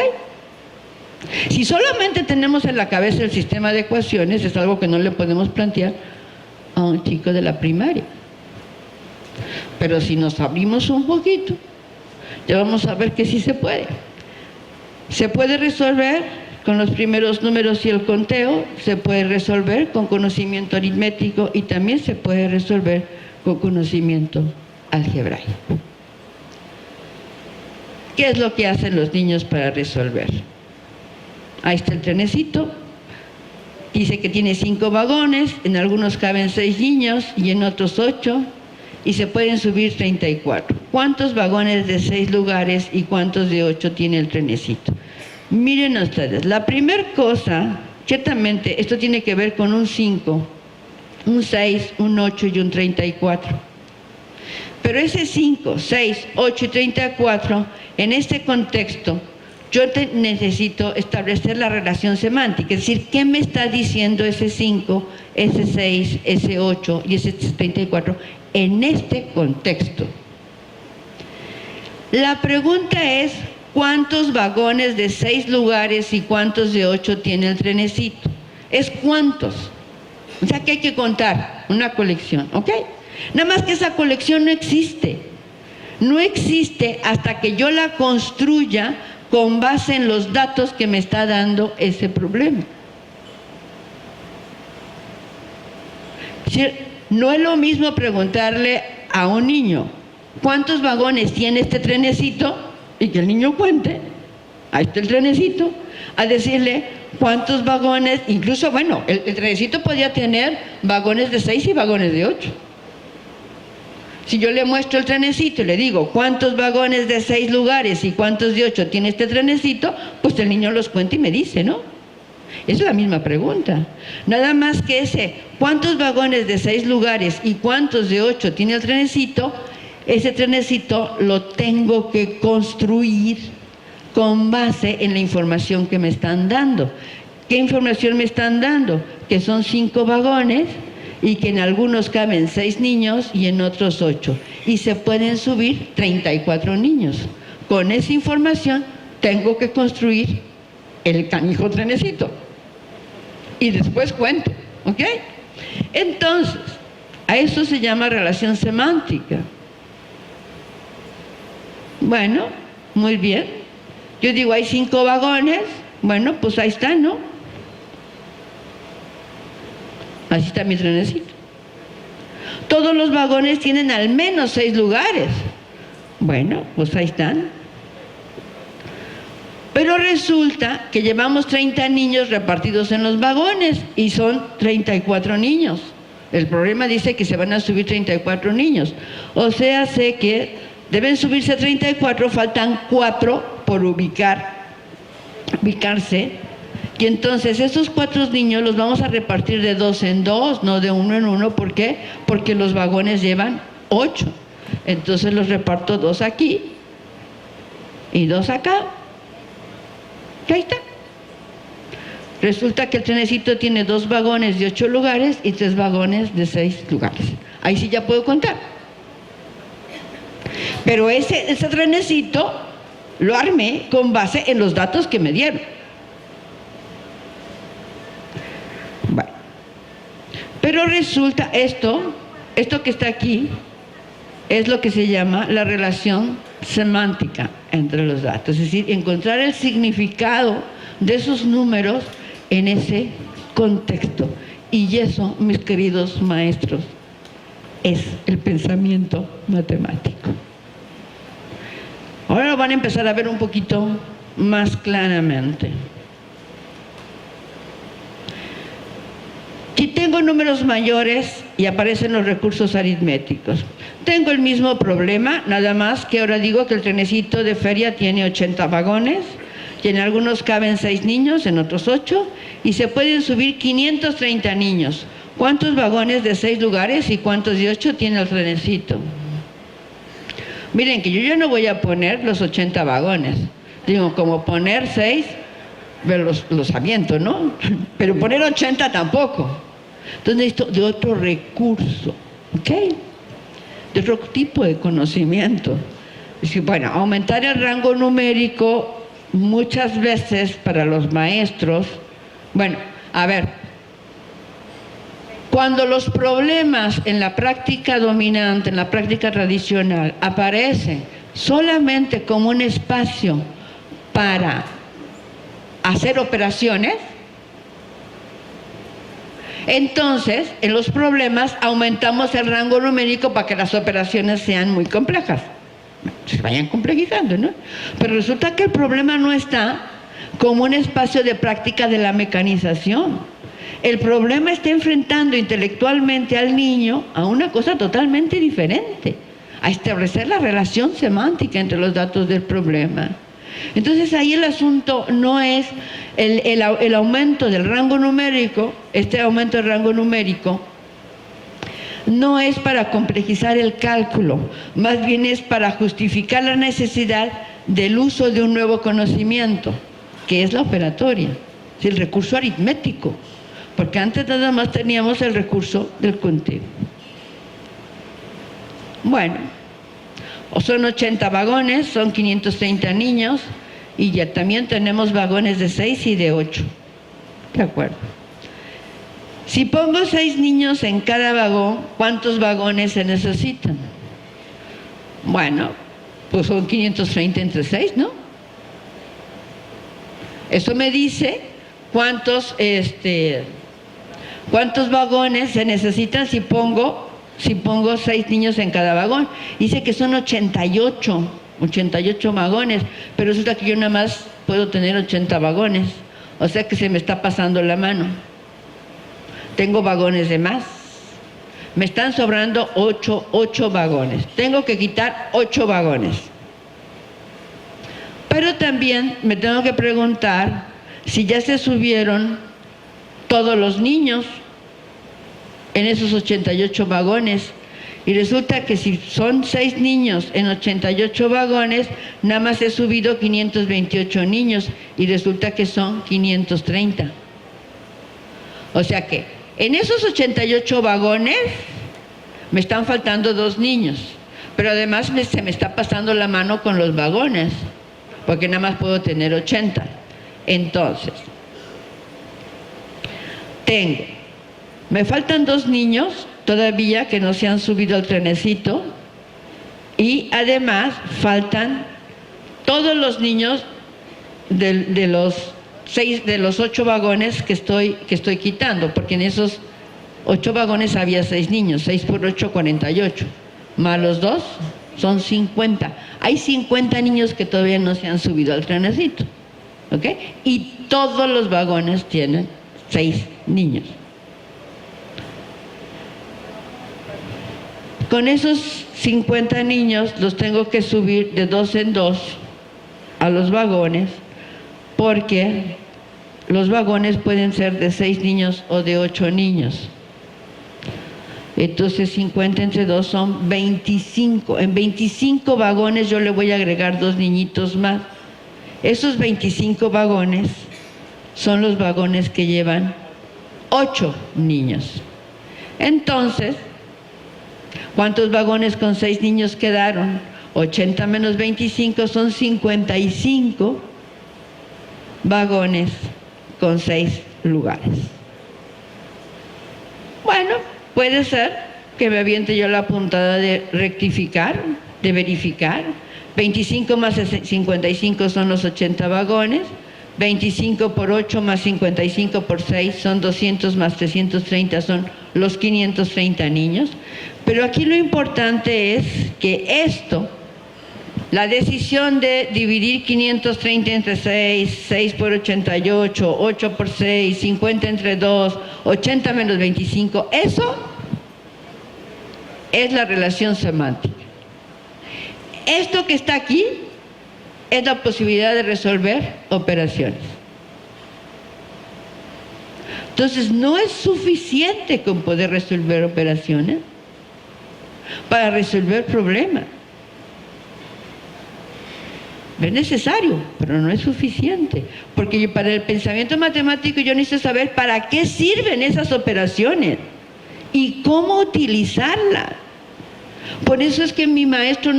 Si solamente tenemos en la cabeza el sistema de ecuaciones, es algo que no le podemos plantear, a un chico de la primaria. Pero si nos abrimos un poquito, ya vamos a ver que sí se puede. Se puede resolver con los primeros números y el conteo, se puede resolver con conocimiento aritmético y también se puede resolver con conocimiento algebraico. ¿Qué es lo que hacen los niños para resolver? Ahí está el trenecito. Dice que tiene 5 vagones, en algunos caben 6 niños y en otros 8, y se pueden subir 34. ¿Cuántos vagones de 6 lugares y cuántos de 8 tiene el trenecito? Miren ustedes, la primera cosa, ciertamente esto tiene que ver con un 5, un 6, un 8 y un 34. Pero ese 5, 6, 8 y 34, en este contexto, yo necesito establecer la relación semántica, es decir, ¿qué me está diciendo ese 5, ese 6, ese 8 y ese 34 en este contexto? La pregunta es, ¿cuántos vagones de 6 lugares y cuántos de 8 tiene el trenecito? Es cuántos. O sea que hay que contar una colección, ¿ok? Nada más que esa colección no existe. No existe hasta que yo la construya con base en los datos que me está dando ese problema. No es lo mismo preguntarle a un niño ¿cuántos vagones tiene este trenecito? Y que el niño cuente, ahí está el trenecito, a decirle cuántos vagones, incluso, bueno, el trenecito podría tener vagones de 6 y vagones de 8. Si yo le muestro el trenecito y le digo cuántos vagones de 6 lugares y cuántos de 8 tiene este trenecito, pues el niño los cuenta y me dice, ¿no? Es la misma pregunta. Nada más que ese, ¿cuántos vagones de 6 lugares y cuántos de 8 tiene el trenecito? Ese trenecito lo tengo que construir con base en la información que me están dando. ¿Qué información me están dando? Que son 5 vagones y que en algunos caben 6 niños y en otros 8. Y se pueden subir 34 niños. Con esa información tengo que construir el canijo trenecito. Y después cuento, ¿ok? Entonces, a eso se llama relación semántica. Bueno, muy bien. Yo digo, hay 5 vagones. Bueno, pues ahí está, ¿no? Así está mi trenecito. Todos los vagones tienen al menos 6 lugares. Bueno, pues ahí están. Pero resulta que llevamos 30 niños repartidos en los vagones y son 34 niños. El problema dice que se van a subir 34 niños. O sea, sé que deben subirse 34, faltan 4 por ubicarse. Y entonces esos 4 niños los vamos a repartir de 2 en 2, no de 1 en 1. ¿Por qué? Porque los vagones llevan 8. Entonces los reparto 2 aquí y 2 acá. Y ahí está. Resulta que el trenecito tiene 2 vagones de 8 lugares y 3 vagones de 6 lugares. Ahí sí ya puedo contar. Pero ese trenecito lo armé con base en los datos que me dieron. Bueno. Pero resulta esto que está aquí es lo que se llama la relación semántica entre los datos, es decir, encontrar el significado de esos números en ese contexto. Y eso, mis queridos maestros, es el pensamiento matemático. Ahora lo van a empezar a ver un poquito más claramente. Si tengo números mayores y aparecen los recursos aritméticos, tengo el mismo problema, nada más que ahora digo que el trenecito de feria tiene 80 vagones y en algunos caben 6 niños, en otros 8, y se pueden subir 530 niños. ¿Cuántos vagones de 6 lugares y cuántos de 8 tiene el trenecito? Miren que yo ya no voy a poner los 80 vagones. Digo, como poner 6, los aviento, ¿no? Pero poner 80 tampoco. Entonces necesito de otro recurso, ¿ok? De otro tipo de conocimiento. Es decir, bueno, aumentar el rango numérico muchas veces para los maestros. Bueno, a ver. Cuando los problemas en la práctica dominante, en la práctica tradicional, aparecen solamente como un espacio para hacer operaciones, entonces en los problemas aumentamos el rango numérico para que las operaciones sean muy complejas, se vayan complejizando, ¿no? Pero resulta que el problema no está como un espacio de práctica de la mecanización. El problema está enfrentando intelectualmente al niño a una cosa totalmente diferente, a establecer la relación semántica entre los datos del problema. Entonces ahí el asunto no es el aumento del rango numérico, este aumento del rango numérico no es para complejizar el cálculo, más bien es para justificar la necesidad del uso de un nuevo conocimiento, que es la operatoria, es el recurso aritmético, porque antes nada más teníamos el recurso del conteo. Bueno, son 80 vagones, son 530 niños y ya también tenemos vagones de 6 y de 8. De acuerdo. Si pongo 6 niños en cada vagón, ¿cuántos vagones se necesitan? Bueno, pues son 530 entre 6, ¿no? Eso me dice cuántos vagones se necesitan si pongo 6 niños en cada vagón. Dice que son 88 vagones, pero resulta que yo nada más puedo tener 80 vagones, o sea que se me está pasando la mano. Tengo vagones de más. Me están sobrando 8 vagones. Tengo que quitar 8 vagones. Pero también me tengo que preguntar si ya se subieron todos los niños en esos 88 vagones. Y resulta que si son 6 niños en 88 vagones, nada más he subido 528 niños y resulta que son 530. O sea que en esos 88 vagones me están faltando 2 niños, pero además se me está pasando la mano con los vagones, porque nada más puedo tener 80. Entonces, me faltan 2 niños todavía que no se han subido al trenecito y además faltan todos los niños de los 8 vagones que estoy quitando, porque en esos 8 vagones había 6 niños, 6 por 8, 48, más los 2 son 50. Hay 50 niños que todavía no se han subido al trenecito, ¿ok? Y todos los vagones tienen 6 niños. Con esos 50 niños los tengo que subir de 2 en 2 a los vagones, porque los vagones pueden ser de 6 niños o de 8 niños. Entonces 50 entre 2 son 25. En 25 vagones yo le voy a agregar 2 niñitos más. Esos 25 vagones son los vagones que llevan 8 niños. Entonces, ¿cuántos vagones con 6 niños quedaron? 80 menos 25 son 55 vagones con 6 lugares. Bueno, puede ser que me aviente yo la puntada de rectificar, de verificar. 25 más 55 son los 80 vagones. 25 por 8 más 55 por 6 son 200 más 330 son los 530 niños. Pero aquí lo importante es que la decisión de dividir 530 entre 6, 6 por 88, 8 por 6, 50 entre 2, 80 menos 25, eso es la relación semántica. Esto que está aquí es la posibilidad de resolver operaciones. Entonces, no es suficiente con poder resolver operaciones para resolver problemas. Es necesario, pero no es suficiente, porque para el pensamiento matemático yo necesito saber para qué sirven esas operaciones y cómo utilizarlas. Por eso es que mi maestro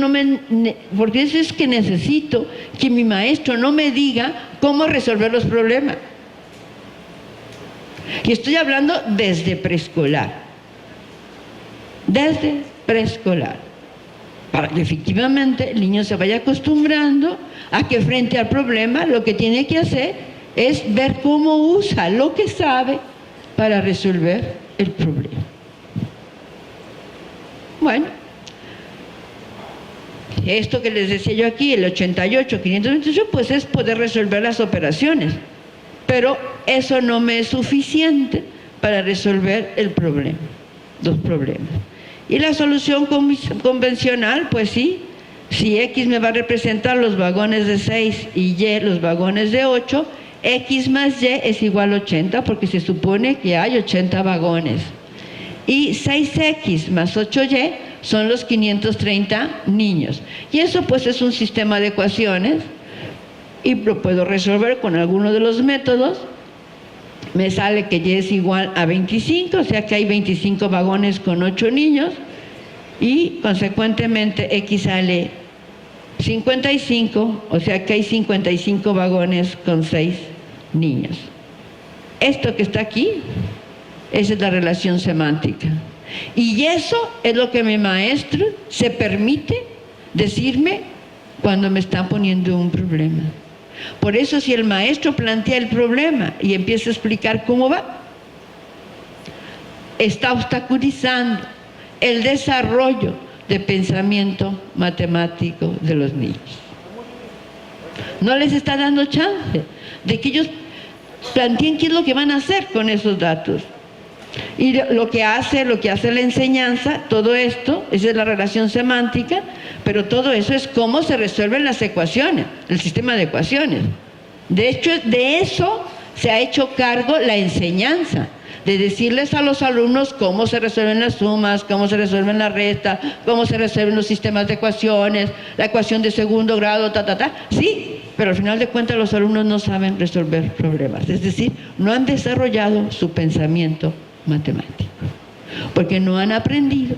porque eso es que necesito que mi maestro no me diga cómo resolver los problemas. Y estoy hablando desde preescolar. desde preescolar, para que efectivamente el niño se vaya acostumbrando a que frente al problema lo que tiene que hacer es ver cómo usa lo que sabe para resolver el problema. Bueno, esto que les decía yo aquí, el 88, 528, pues es poder resolver las operaciones, pero eso no me es suficiente para resolver el problema, los problemas. Y la solución convencional, pues sí, si X me va a representar los vagones de 6 y Y los vagones de 8, X más Y es igual a 80, porque se supone que hay 80 vagones. Y 6X más 8Y son los 530 niños. Y eso pues es un sistema de ecuaciones y lo puedo resolver con alguno de los métodos. Me sale que Y es igual a 25, o sea que hay 25 vagones con 8 niños y consecuentemente X sale 55, o sea que hay 55 vagones con 6 niños. Esto que está aquí, esa es la relación semántica. Y eso es lo que mi maestro se permite decirme cuando me está poniendo un problema. Por eso si el maestro plantea el problema y empieza a explicar cómo va, está obstaculizando el desarrollo de pensamiento matemático de los niños. No les está dando chance de que ellos planteen qué es lo que van a hacer con esos datos. Y lo que hace la enseñanza, todo esto, esa es la relación semántica, pero todo eso es cómo se resuelven las ecuaciones, el sistema de ecuaciones. De hecho, de eso se ha hecho cargo la enseñanza, de decirles a los alumnos cómo se resuelven las sumas, cómo se resuelven las restas, cómo se resuelven los sistemas de ecuaciones, la ecuación de segundo grado, sí, pero al final de cuentas los alumnos no saben resolver problemas, es decir, no han desarrollado su pensamiento matemático, porque no han aprendido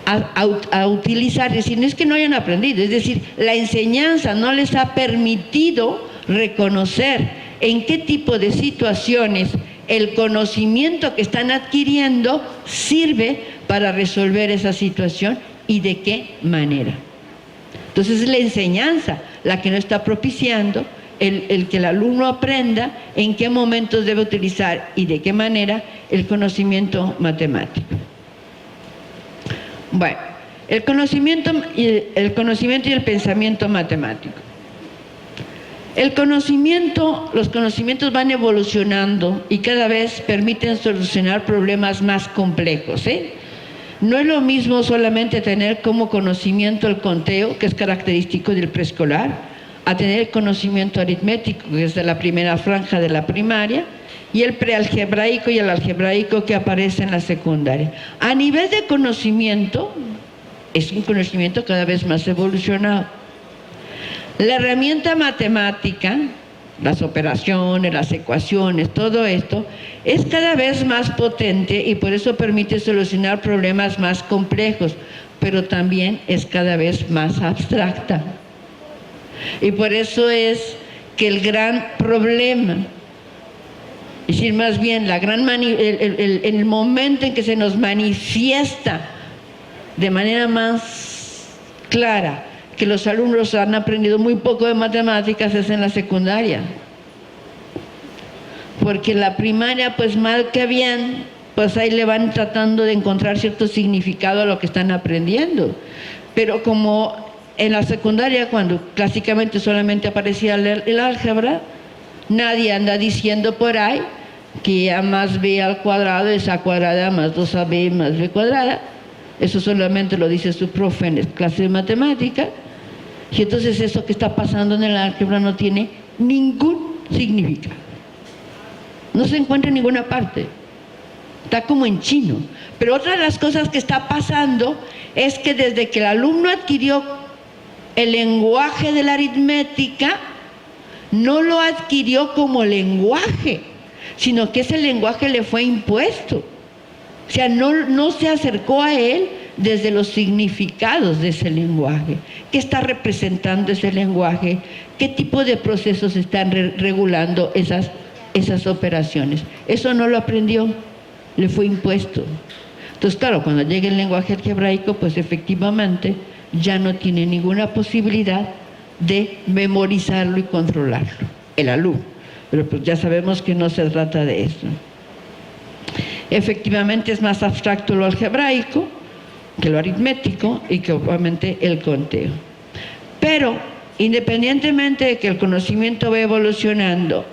a utilizar, es decir, no es que no hayan aprendido, es decir, la enseñanza no les ha permitido reconocer en qué tipo de situaciones el conocimiento que están adquiriendo sirve para resolver esa situación y de qué manera. Entonces es la enseñanza la que no está propiciando el que el alumno aprenda en qué momentos debe utilizar y de qué manera el conocimiento matemático. Bueno, el conocimiento y el pensamiento matemático. Los conocimientos van evolucionando y cada vez permiten solucionar problemas más complejos, No es lo mismo solamente tener como conocimiento el conteo, que es característico del preescolar, a tener conocimiento aritmético, que es de la primera franja de la primaria, y el prealgebraico y el algebraico que aparece en la secundaria. A nivel de conocimiento, es un conocimiento cada vez más evolucionado. La herramienta matemática, las operaciones, las ecuaciones, todo esto, es cada vez más potente y por eso permite solucionar problemas más complejos, pero también es cada vez más abstracta. Y por eso es que el gran problema, es decir, más bien el momento en que se nos manifiesta de manera más clara que los alumnos han aprendido muy poco de matemáticas es en la secundaria. Porque en la primaria, pues mal que bien, pues ahí le van tratando de encontrar cierto significado a lo que están aprendiendo. Pero como en la secundaria, cuando clásicamente solamente aparecía el álgebra, nadie anda diciendo por ahí que A más B al cuadrado es A cuadrada más 2AB más B cuadrada. Eso solamente lo dice su profe en clase de matemática. Y entonces eso que está pasando en el álgebra no tiene ningún significado. No se encuentra en ninguna parte. Está como en chino. Pero otra de las cosas que está pasando es que desde que el alumno adquirió el lenguaje de la aritmética, no lo adquirió como lenguaje, sino que ese lenguaje le fue impuesto. O sea, no se acercó a él desde los significados de ese lenguaje. ¿Qué está representando ese lenguaje? ¿Qué tipo de procesos están regulando esas operaciones? Eso no lo aprendió, le fue impuesto. Entonces, claro, cuando llegue el lenguaje algebraico, pues efectivamente ya no tiene ninguna posibilidad de memorizarlo y controlarlo, el alumno. Pero pues ya sabemos que no se trata de eso. Efectivamente es más abstracto lo algebraico que lo aritmético y que obviamente el conteo. Pero independientemente de que el conocimiento va evolucionando,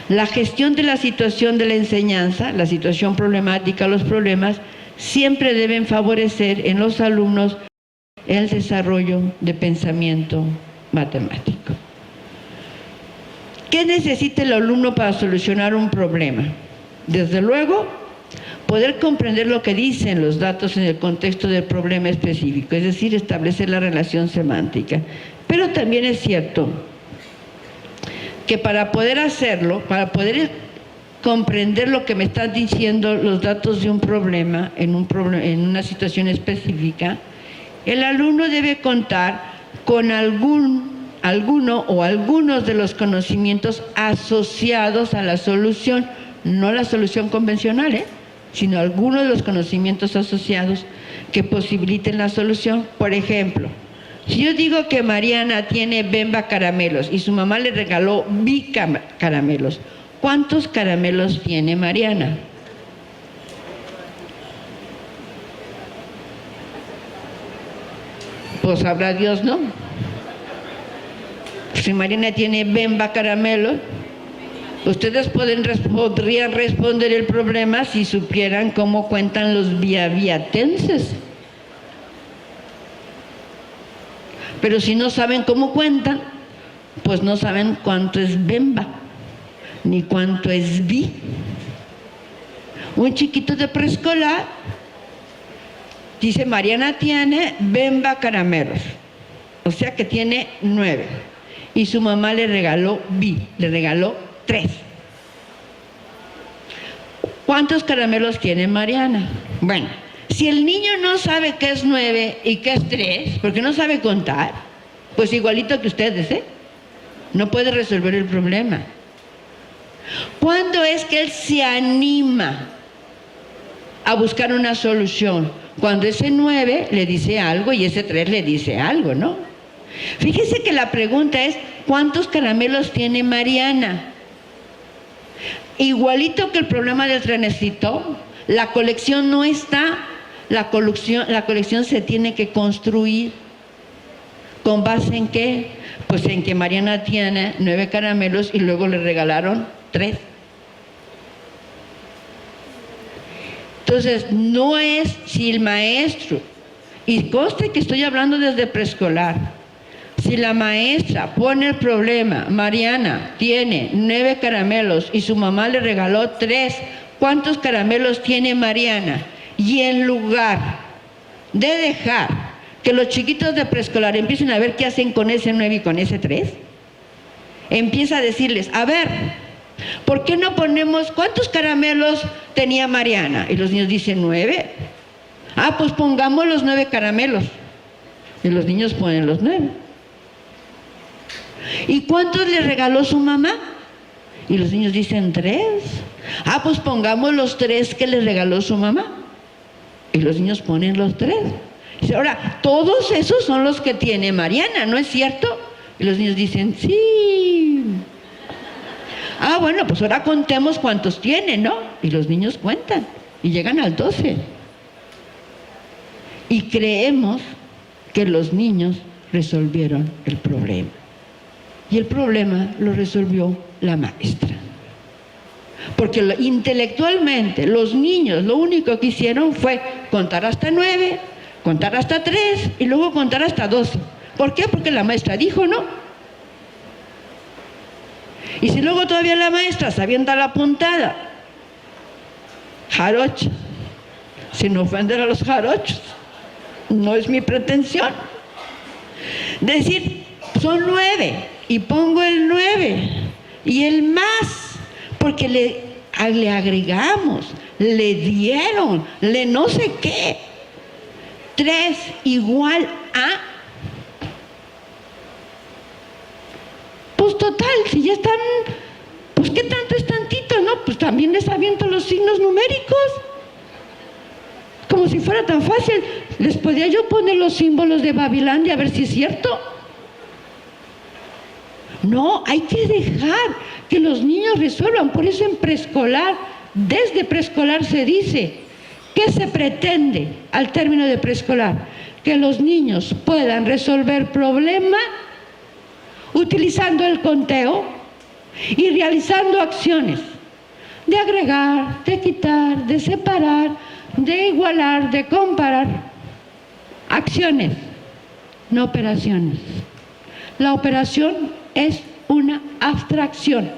la gestión de la situación de la enseñanza, la situación problemática, los problemas, siempre deben favorecer en los alumnos el desarrollo de pensamiento matemático. ¿Qué necesita el alumno para solucionar un problema? Desde luego, poder comprender lo que dicen los datos en el contexto del problema específico, es decir, establecer la relación semántica. Pero también es cierto que para poder hacerlo, para poder comprender lo que me están diciendo los datos de un problema en una situación específica, el alumno debe contar con alguno o algunos de los conocimientos asociados a la solución, no la solución convencional, sino algunos de los conocimientos asociados que posibiliten la solución. Por ejemplo, si yo digo que Mariana tiene Bemba caramelos y su mamá le regaló caramelos, ¿cuántos caramelos tiene Mariana? Pues sabrá Dios, ¿no? Si Mariana tiene Bemba caramelos, ustedes podrían responder el problema si supieran cómo cuentan los viaviatenses. Pero si no saben cómo cuentan, pues no saben cuánto es Bemba, ni cuánto es Bi. Un chiquito de preescolar dice, Mariana tiene Bemba caramelos, o sea que tiene 9. Y su mamá le regaló Bi, le regaló 3. ¿Cuántos caramelos tiene Mariana? Bueno, si el niño no sabe qué es 9 y qué es 3, porque no sabe contar, pues igualito que ustedes, no puede resolver el problema. ¿Cuándo es que él se anima a buscar una solución? Cuando ese 9 le dice algo y ese 3 le dice algo, ¿no? Fíjese que la pregunta es, ¿cuántos caramelos tiene Mariana? Igualito que el problema del trenecito, la colección no está, la colección se tiene que construir. ¿Con base en qué? Pues en que Mariana tiene 9 caramelos y luego le regalaron 3. Entonces, no es si el maestro, y conste que estoy hablando desde preescolar, si la maestra pone el problema, Mariana tiene 9 caramelos y su mamá le regaló 3, ¿cuántos caramelos tiene Mariana? Y en lugar de dejar que los chiquitos de preescolar empiecen a ver qué hacen con ese 9 y con ese 3, empieza a decirles, a ver, ¿por qué no ponemos cuántos caramelos tenía Mariana? Y los niños dicen 9. Ah, pues pongamos los 9 caramelos. Y los niños ponen los 9. ¿Y cuántos le regaló su mamá? Y los niños dicen 3. Ah, pues pongamos los 3 que le regaló su mamá. Y los niños ponen los 3. Dice, ahora, todos esos son los que tiene Mariana, ¿no es cierto? Y los niños dicen, sí. Ah, bueno, pues ahora contemos cuántos tiene, ¿no? Y los niños cuentan y llegan al 12. Y creemos que los niños resolvieron el problema. Y el problema lo resolvió la maestra. Porque intelectualmente los niños lo único que hicieron fue contar hasta 9, contar hasta 3 y luego contar hasta 12. ¿Por qué? Porque la maestra dijo, ¿no? Y si luego todavía la maestra se avienta la puntada, jarocha, sin ofender a los jarochos, no es mi pretensión. Decir, son 9 y pongo el 9 y el más, porque le agregamos, le dieron, le no sé qué. 3 igual a... Pues total, si ya están, pues qué tanto es tantito, ¿no? Pues también les aviento los signos numéricos. como si fuera tan fácil. ¿Les podía yo poner los símbolos de Babilandia a ver si es cierto? No, hay que dejar que los niños resuelvan. Por eso en preescolar, desde preescolar se dice, ¿qué se pretende al término de preescolar? Que los niños puedan resolver problemas utilizando el conteo y realizando acciones de agregar, de quitar, de separar, de igualar, de comparar. Acciones, no operaciones. La operación es una abstracción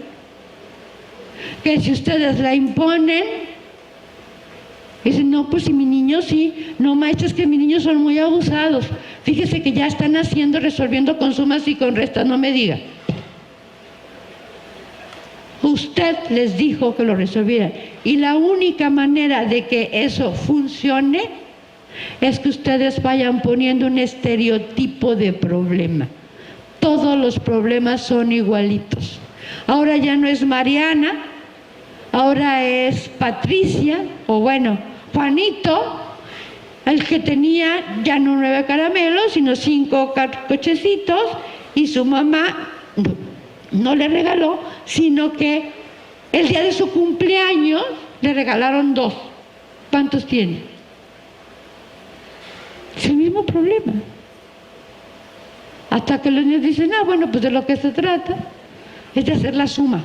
que si ustedes la imponen, dicen, no, pues si mi niño sí, no, maestra, es que mis niños son muy abusados. Fíjese que ya están haciendo, resolviendo con sumas y con restas, no me diga. Usted les dijo que lo resolvieran. Y la única manera de que eso funcione es que ustedes vayan poniendo un estereotipo de problema. Todos los problemas son igualitos. Ahora ya no es Mariana, ahora es Patricia, o bueno, Juanito, el que tenía ya no 9 caramelos, sino 5 cochecitos, y su mamá no le regaló, sino que el día de su cumpleaños le regalaron 2. ¿Cuántos tiene? Es el mismo problema. Hasta que los niños dicen, ah, bueno, pues de lo que se trata es de hacer la suma.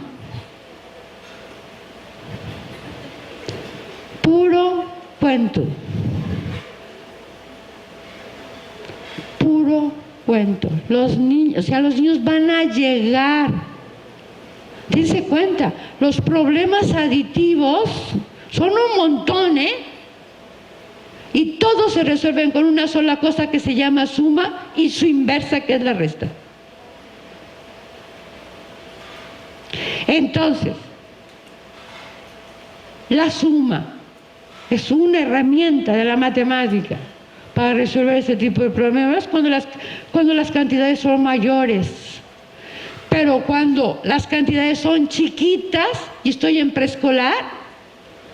Puro cuento. Puro cuento. Los niños, o sea, los niños van a llegar. Dense cuenta, los problemas aditivos son un montón, ¿eh? Y todos se resuelven con una sola cosa que se llama suma y su inversa, que es la resta. Entonces, la suma es una herramienta de la matemática para resolver ese tipo de problemas cuando las cantidades son mayores. Pero cuando las cantidades son chiquitas y estoy en preescolar,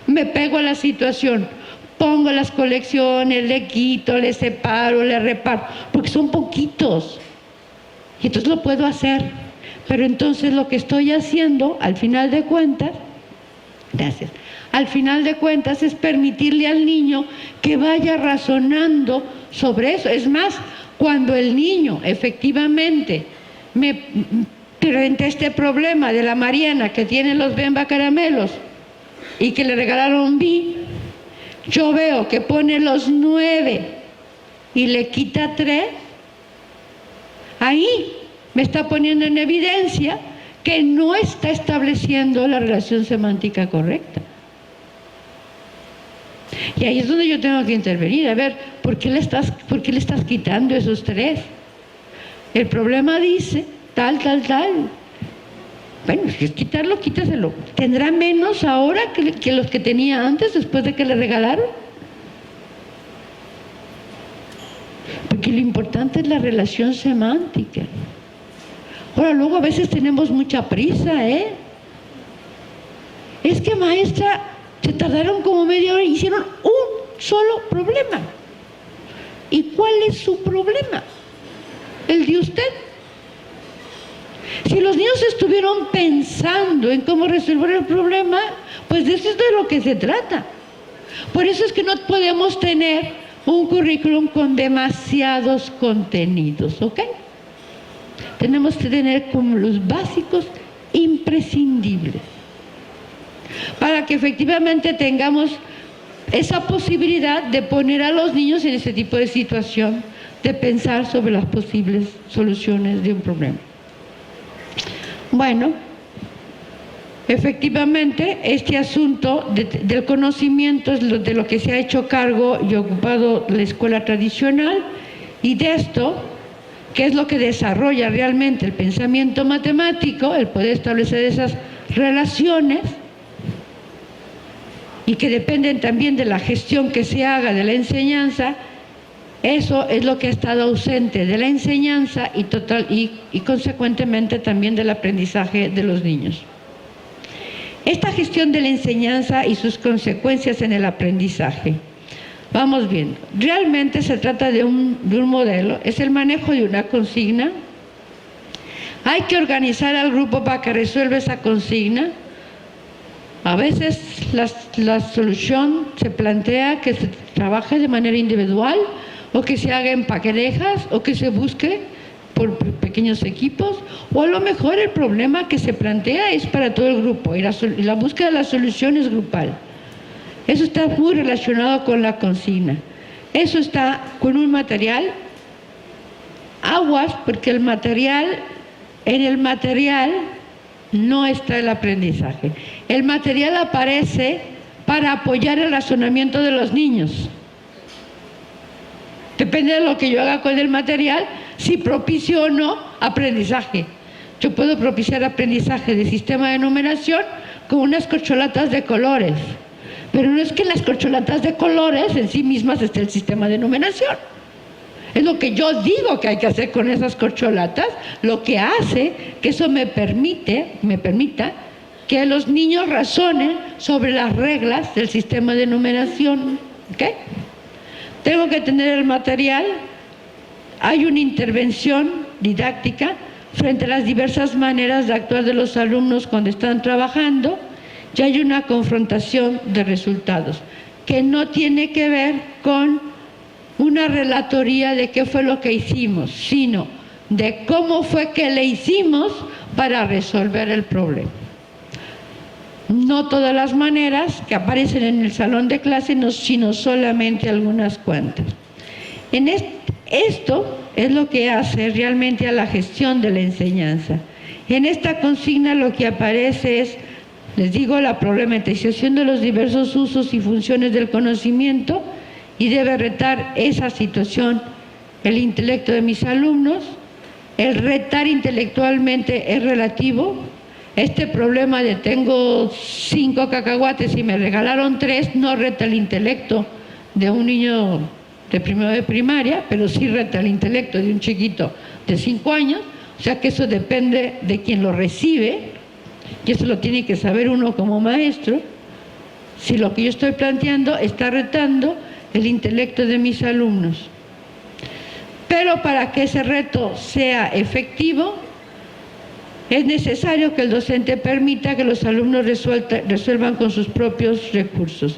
me pego a la situación. Pongo las colecciones, le quito, le separo, le reparto, porque son poquitos. Y entonces lo puedo hacer. Pero entonces lo que estoy haciendo, al final de cuentas, gracias, al final de cuentas es permitirle al niño que vaya razonando sobre eso. Es más, cuando el niño efectivamente frente a este problema de la Mariana que tiene los Bemba caramelos y que le regalaron B, yo veo que pone los 9 y le quita 3, ahí me está poniendo en evidencia que no está estableciendo la relación semántica correcta. Y ahí es donde yo tengo que intervenir. A ver, ¿por qué le estás quitando esos 3? El problema dice tal. Bueno, si es quitarlo, quítaselo. ¿Tendrá menos ahora que los que tenía antes, después de que le regalaron? Porque lo importante es la relación semántica. Ahora, luego a veces tenemos mucha prisa, ¿eh? Es que, maestra, se tardaron como media hora y hicieron un solo problema. ¿Y cuál es su problema? ¿El de usted? Si los niños estuvieron pensando en cómo resolver el problema, pues de eso es de lo que se trata. Por eso es que no podemos tener un currículum con demasiados contenidos, ¿ok? Tenemos que tener como los básicos imprescindibles para que efectivamente tengamos esa posibilidad de poner a los niños en ese tipo de situación, de pensar sobre las posibles soluciones de un problema. Bueno, efectivamente este asunto del conocimiento es de lo que se ha hecho cargo y ocupado la escuela tradicional, y de esto, que es lo que desarrolla realmente el pensamiento matemático, el poder establecer esas relaciones, y que dependen también de la gestión que se haga de la enseñanza. Eso es lo que ha estado ausente de la enseñanza y consecuentemente también del aprendizaje de los niños. Esta gestión de la enseñanza y sus consecuencias en el aprendizaje Vamos viendo. Realmente se trata de un modelo, es el manejo de una consigna. Hay que organizar al grupo para que resuelva esa consigna. A veces la solución se plantea que se trabaje de manera individual, o que se haga en parejas, o que se busque por pequeños equipos, o a lo mejor el problema que se plantea es para todo el grupo y la búsqueda de la solución es grupal. Eso está muy relacionado con la consigna. Eso está con un material. Aguas, porque en el material no está el aprendizaje. El material aparece para apoyar el razonamiento de los niños. Depende de lo que yo haga con el material, si propicio o no aprendizaje. Yo puedo propiciar aprendizaje de sistema de numeración con unas corcholatas de colores. Pero no es que en las corcholatas de colores en sí mismas esté el sistema de numeración. Es lo que yo digo que hay que hacer con esas corcholatas, lo que hace que eso me permita que los niños razonen sobre las reglas del sistema de numeración. ¿Okay? Tengo que tener el material. Hay una intervención didáctica frente a las diversas maneras de actuar de los alumnos cuando están trabajando, y hay una confrontación de resultados que no tiene que ver con una relatoría de qué fue lo que hicimos, sino de cómo fue que le hicimos para resolver el problema. No todas las maneras que aparecen en el salón de clase, sino solamente algunas cuantas. Esto es lo que hace realmente a la gestión de la enseñanza. En esta consigna lo que aparece es, les digo, la problematización de los diversos usos y funciones del conocimiento, y debe retar esa situación el intelecto de mis alumnos. El retar intelectualmente es relativo. Este problema de tengo 5 cacahuates y me regalaron 3 no reta el intelecto de un niño de primero de primaria, pero sí reta el intelecto de un chiquito de 5 años. O sea que eso depende de quien lo recibe, y eso lo tiene que saber uno como maestro, si lo que yo estoy planteando está retando el intelecto de mis alumnos. Pero para que ese reto sea efectivo, es necesario que el docente permita que los alumnos resuelvan con sus propios recursos.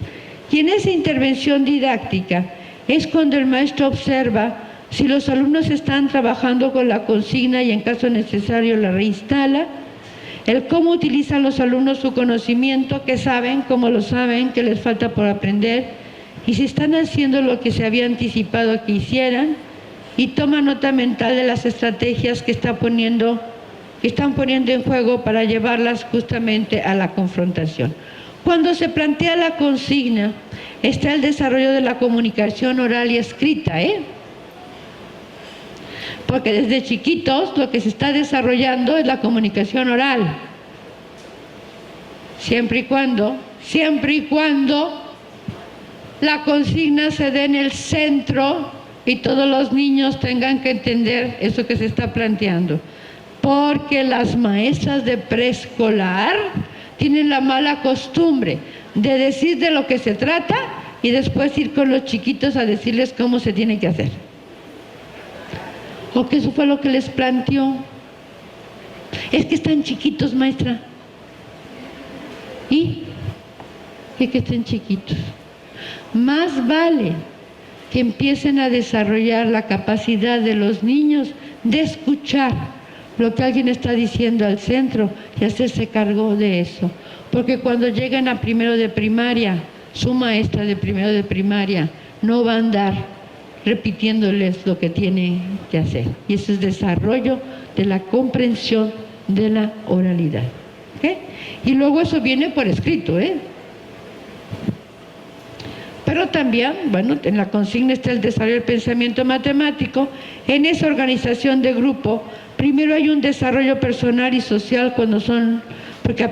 Y en esa intervención didáctica es cuando el maestro observa si los alumnos están trabajando con la consigna y en caso necesario la reinstala, el cómo utilizan los alumnos su conocimiento, qué saben, cómo lo saben, qué les falta por aprender, y si están haciendo lo que se había anticipado que hicieran, y toma nota mental de las estrategias que están poniendo en juego para llevarlas justamente a la confrontación. Cuando se plantea la consigna, está el desarrollo de la comunicación oral y escrita, porque desde chiquitos lo que se está desarrollando es la comunicación oral, siempre y cuando la consigna se dé en el centro y todos los niños tengan que entender eso que se está planteando. Porque las maestras de preescolar tienen la mala costumbre de decir de lo que se trata y después ir con los chiquitos a decirles cómo se tiene que hacer. O que eso fue lo que les planteó. Es que están chiquitos, maestra. ¿Y? ¿Y que estén chiquitos? Más vale que empiecen a desarrollar la capacidad de los niños de escuchar lo que alguien está diciendo al centro y hacerse cargo de eso. Porque cuando lleguen a primero de primaria, su maestra de primero de primaria no va a andar repitiéndoles lo que tienen que hacer. Y eso es desarrollo de la comprensión de la oralidad. ¿Okay? Y luego eso viene por escrito, Pero también, bueno, en la consigna está el desarrollo del pensamiento matemático. En esa organización de grupo, primero hay un desarrollo personal y social porque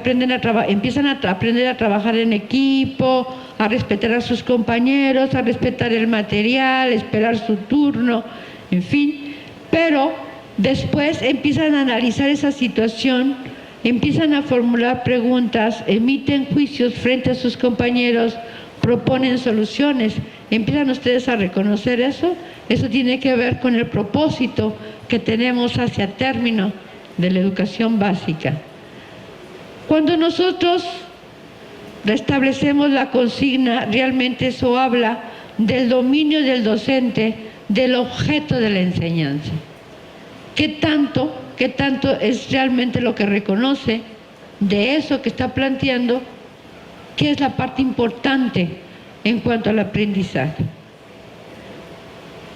empiezan a aprender a trabajar en equipo, a respetar a sus compañeros, a respetar el material, esperar su turno, en fin. Pero después empiezan a analizar esa situación, empiezan a formular preguntas, emiten juicios frente a sus compañeros, proponen soluciones. empiezan ustedes a reconocer eso. Eso tiene que ver con el propósito que tenemos hacia término de la educación básica. Cuando nosotros restablecemos la consigna, realmente eso habla del dominio del docente del objeto de la enseñanza. ¿Qué tanto es realmente lo que reconoce de eso que está planteando, que es la parte importante en cuanto al aprendizaje?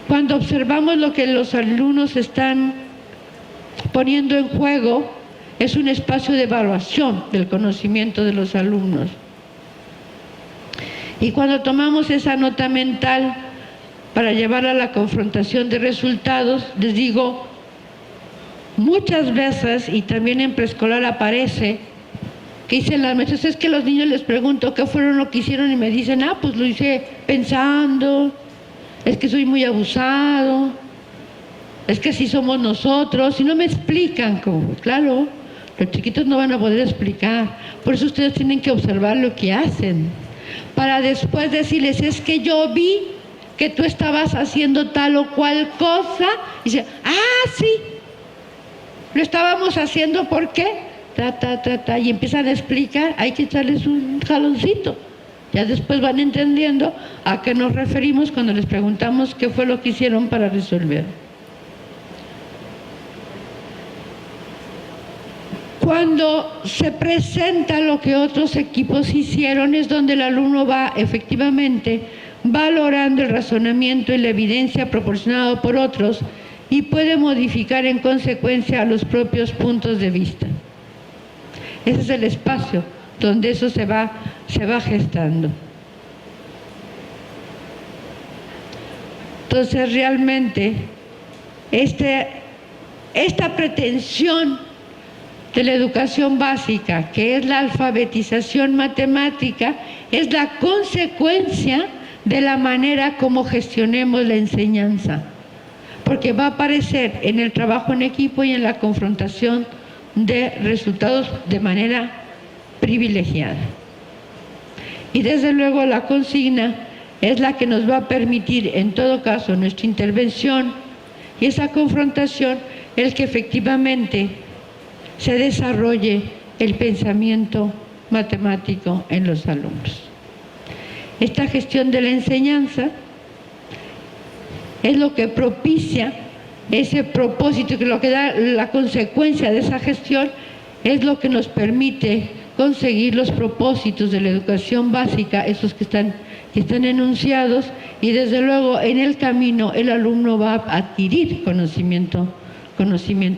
Cuando observamos lo que los alumnos están poniendo en juego, es un espacio de evaluación del conocimiento de los alumnos. Y cuando tomamos esa nota mental para llevarla a la confrontación de resultados, les digo, muchas veces, y también en preescolar aparece, que dicen las maestras, es que los niños les pregunto qué fueron lo que hicieron y me dicen, pues lo hice pensando, es que soy muy abusado, es que así somos nosotros, y no me explican cómo. Claro, los chiquitos no van a poder explicar, por eso ustedes tienen que observar lo que hacen, para después decirles, es que yo vi que tú estabas haciendo tal o cual cosa, y dice, sí, lo estábamos haciendo, ¿por qué? Y empiezan a explicar, hay que echarles un jaloncito. Ya después van entendiendo a qué nos referimos cuando les preguntamos qué fue lo que hicieron para resolver. Cuando se presenta lo que otros equipos hicieron, es donde el alumno va efectivamente valorando el razonamiento y la evidencia proporcionado por otros y puede modificar en consecuencia los propios puntos de vista. Ese es el espacio donde eso se va gestando. Entonces realmente esta pretensión de la educación básica, que es la alfabetización matemática, es la consecuencia de la manera como gestionemos la enseñanza, porque va a aparecer en el trabajo en equipo y en la confrontación de resultados de manera privilegiada. Y desde luego la consigna es la que nos va a permitir, en todo caso, nuestra intervención y esa confrontación, el que efectivamente se desarrolle el pensamiento matemático en los alumnos. Esta gestión de la enseñanza es lo que propicia ese propósito, que lo que da la consecuencia de esa gestión es lo que nos permite conseguir los propósitos de la educación básica, esos que están enunciados, y desde luego en el camino el alumno va a adquirir conocimiento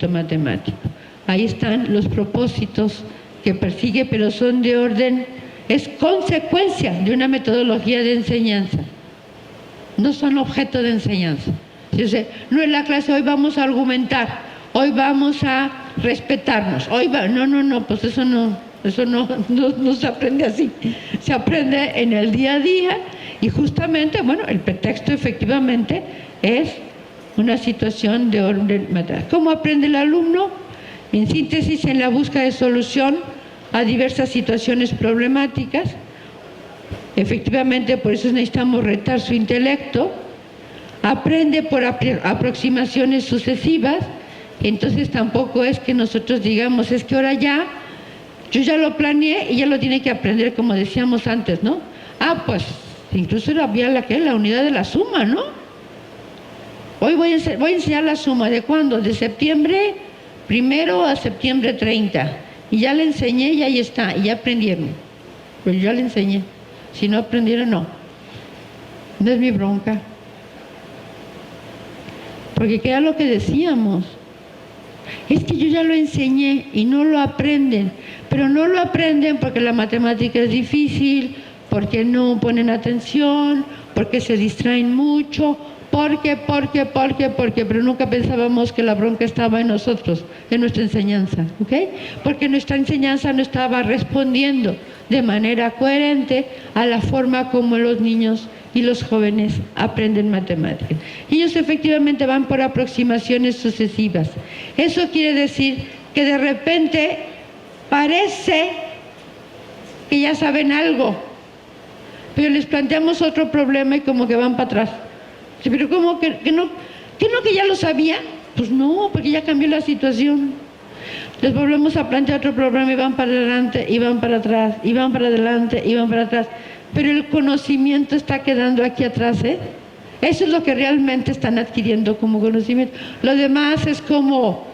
matemático. Ahí están los propósitos que persigue, pero son de orden, es consecuencia de una metodología de enseñanza, no son objeto de enseñanza. Entonces, no es la clase, hoy vamos a argumentar, hoy vamos a respetarnos, pues eso no se aprende así, se aprende en el día a día y justamente, el pretexto efectivamente es una situación de orden material. ¿Cómo aprende el alumno? En síntesis, en la búsqueda de solución a diversas situaciones problemáticas. Efectivamente, por eso necesitamos retar su intelecto. Aprende por aproximaciones sucesivas. Entonces tampoco es que nosotros digamos, es que ahora yo ya lo planeé y ya lo tiene que aprender, como decíamos antes, ¿no? Pues incluso había la unidad de la suma, ¿no? Hoy voy a enseñar la suma. ¿De cuándo? De septiembre 1 a septiembre 30. Y ya le enseñé y ahí está, y ya aprendieron. Pues yo ya le enseñé. Si no aprendieron, no es mi bronca. Porque queda lo que decíamos. Es que yo ya lo enseñé y no lo aprenden. Pero no lo aprenden porque la matemática es difícil, porque no ponen atención, porque se distraen mucho, porque, pero nunca pensábamos que la bronca estaba en nosotros, en nuestra enseñanza, ¿ok? Porque nuestra enseñanza no estaba respondiendo de manera coherente a la forma como los niños y los jóvenes aprenden matemáticas. Ellos efectivamente van por aproximaciones sucesivas. Eso quiere decir que de repente parece que ya saben algo, pero les planteamos otro problema y como que van para atrás. Sí, pero ¿cómo que no? ¿Que no que ya lo sabía? Pues no, porque ya cambió la situación. Les volvemos a plantear otro problema y van para adelante, y van para atrás, y van para adelante, y van para atrás. Pero el conocimiento está quedando aquí atrás, ¿eh? Eso es lo que realmente están adquiriendo como conocimiento. Lo demás es como,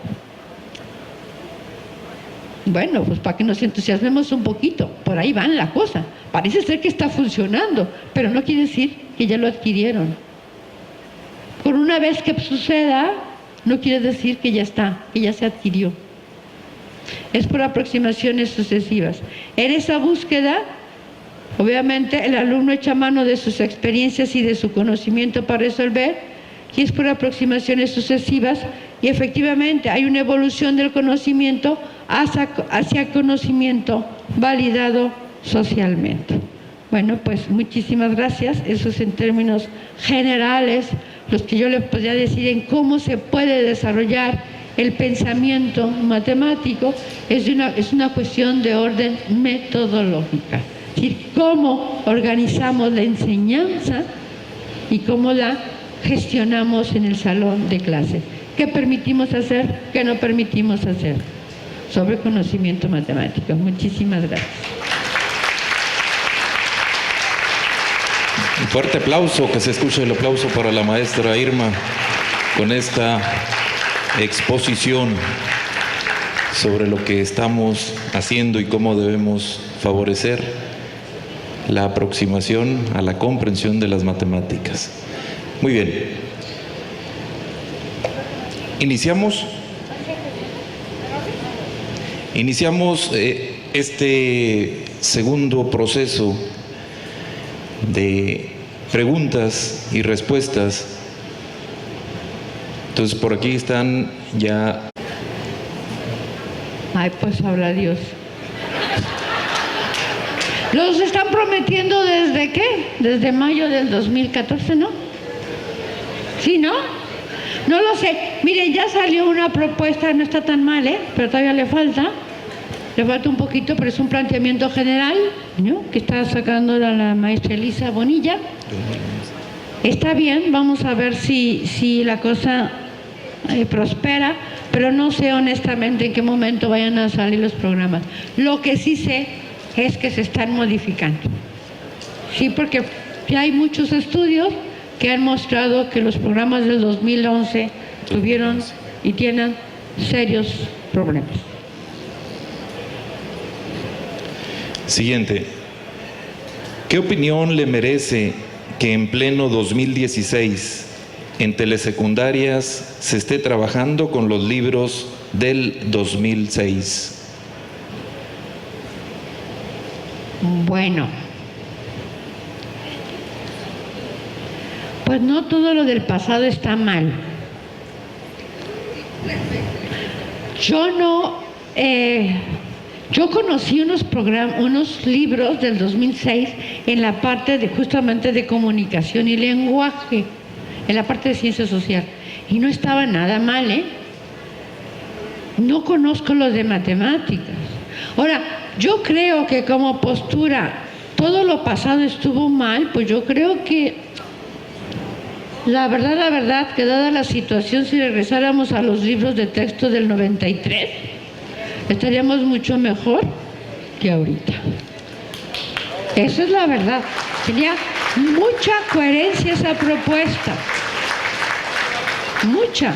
bueno, pues para que nos entusiasmemos un poquito, por ahí van la cosa. Parece ser que está funcionando, pero no quiere decir que ya lo adquirieron. Por una vez que suceda, no quiere decir que ya está, que ya se adquirió. Es por aproximaciones sucesivas. En esa búsqueda, obviamente, el alumno echa mano de sus experiencias y de su conocimiento para resolver, y es por aproximaciones sucesivas, y efectivamente hay una evolución del conocimiento hacia conocimiento validado socialmente. Bueno, pues muchísimas gracias. Eso es en términos generales los que yo les podría decir en cómo se puede desarrollar el pensamiento matemático. Es una cuestión de orden metodológica. Es decir, cómo organizamos la enseñanza y cómo la gestionamos en el salón de clase. ¿Qué permitimos hacer? ¿Qué no permitimos hacer? Sobre conocimiento matemático. Muchísimas gracias. Un fuerte aplauso, que se escuche el aplauso para la maestra Irma con esta exposición sobre lo que estamos haciendo y cómo debemos favorecer la aproximación a la comprensión de las matemáticas. Muy bien. Iniciamos este segundo proceso de preguntas y respuestas. Entonces por aquí están ya. Ay, pues habla Dios. ¿Los están prometiendo desde qué? Desde mayo del 2014, ¿no? ¿Sí, no? No lo sé. Miren, ya salió una propuesta, no está tan mal, pero todavía le falta un poquito, pero es un planteamiento general, ¿no?, que está sacando la maestra Elisa Bonilla. Está bien, vamos a ver si la cosa prospera, pero no sé honestamente en qué momento vayan a salir los programas. Lo que sí sé es que se están modificando. Sí, porque ya hay muchos estudios que han mostrado que los programas del 2011 tuvieron y tienen serios problemas. Siguiente. ¿Qué opinión le merece que en pleno 2016 en telesecundarias se esté trabajando con los libros del 2006? Bueno, pues no todo lo del pasado está mal. Yo conocí unos libros del 2006 en la parte justamente de comunicación y lenguaje, en la parte de ciencia social, y no estaba nada mal, ¿eh? No conozco los de matemáticas. Ahora, yo creo que como postura, todo lo pasado estuvo mal, pues yo creo que la verdad, que dada la situación, si regresáramos a los libros de texto del 93, estaríamos mucho mejor que ahorita. Esa es la verdad. Tenía mucha coherencia esa propuesta. Mucha.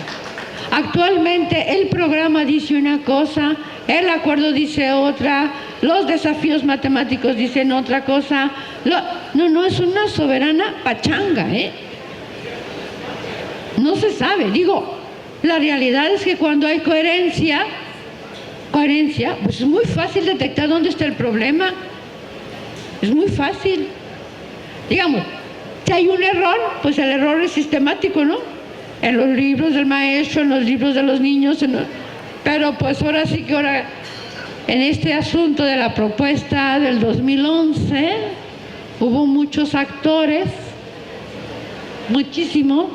Actualmente el programa dice una cosa, el acuerdo dice otra, los desafíos matemáticos dicen otra cosa. No, es una soberana pachanga, ¿eh? No se sabe. Digo, la realidad es que cuando hay coherencia, pues es muy fácil detectar dónde está el problema. Es muy fácil. Digamos, si hay un error, pues el error es sistemático, ¿no? En los libros del maestro, en los libros de los niños, pero pues ahora sí que en este asunto de la propuesta del 2011 hubo muchos actores, muchísimo,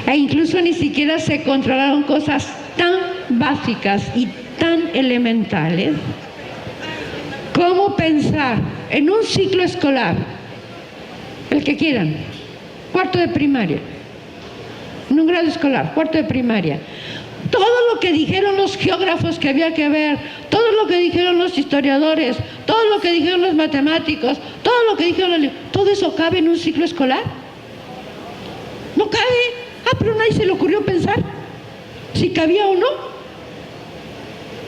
e incluso ni siquiera se controlaron cosas tan básicas y tan elementales cómo pensar en un ciclo escolar, el que quieran, cuarto de primaria, en un grado escolar, cuarto de primaria. Todo lo que dijeron los geógrafos que había que ver, todo lo que dijeron los historiadores, todo lo que dijeron los matemáticos, todo lo que dijeron los... ¿Todo eso cabe en un ciclo escolar? No cabe. Pero a nadie se le ocurrió pensar si cabía o no.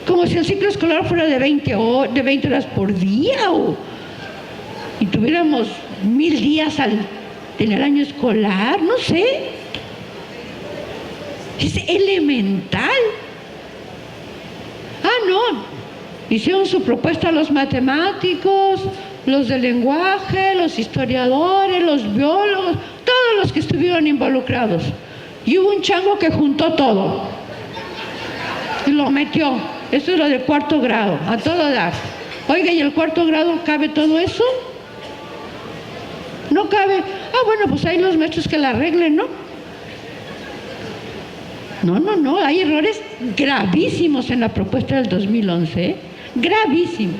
Como si el ciclo escolar fuera de 20 horas por día y tuviéramos 1000 días en el año escolar, no sé. Es elemental. No. Hicieron su propuesta los matemáticos, los del lenguaje, los historiadores, los biólogos, todos los que estuvieron involucrados. Y hubo un chango que juntó todo y lo metió. Eso es lo de cuarto grado, a todo dar. Oiga, ¿y el cuarto grado cabe todo eso? No cabe. Bueno, pues hay los maestros que la arreglen, ¿no? No, hay errores gravísimos en la propuesta del 2011, ¿eh? Gravísimos.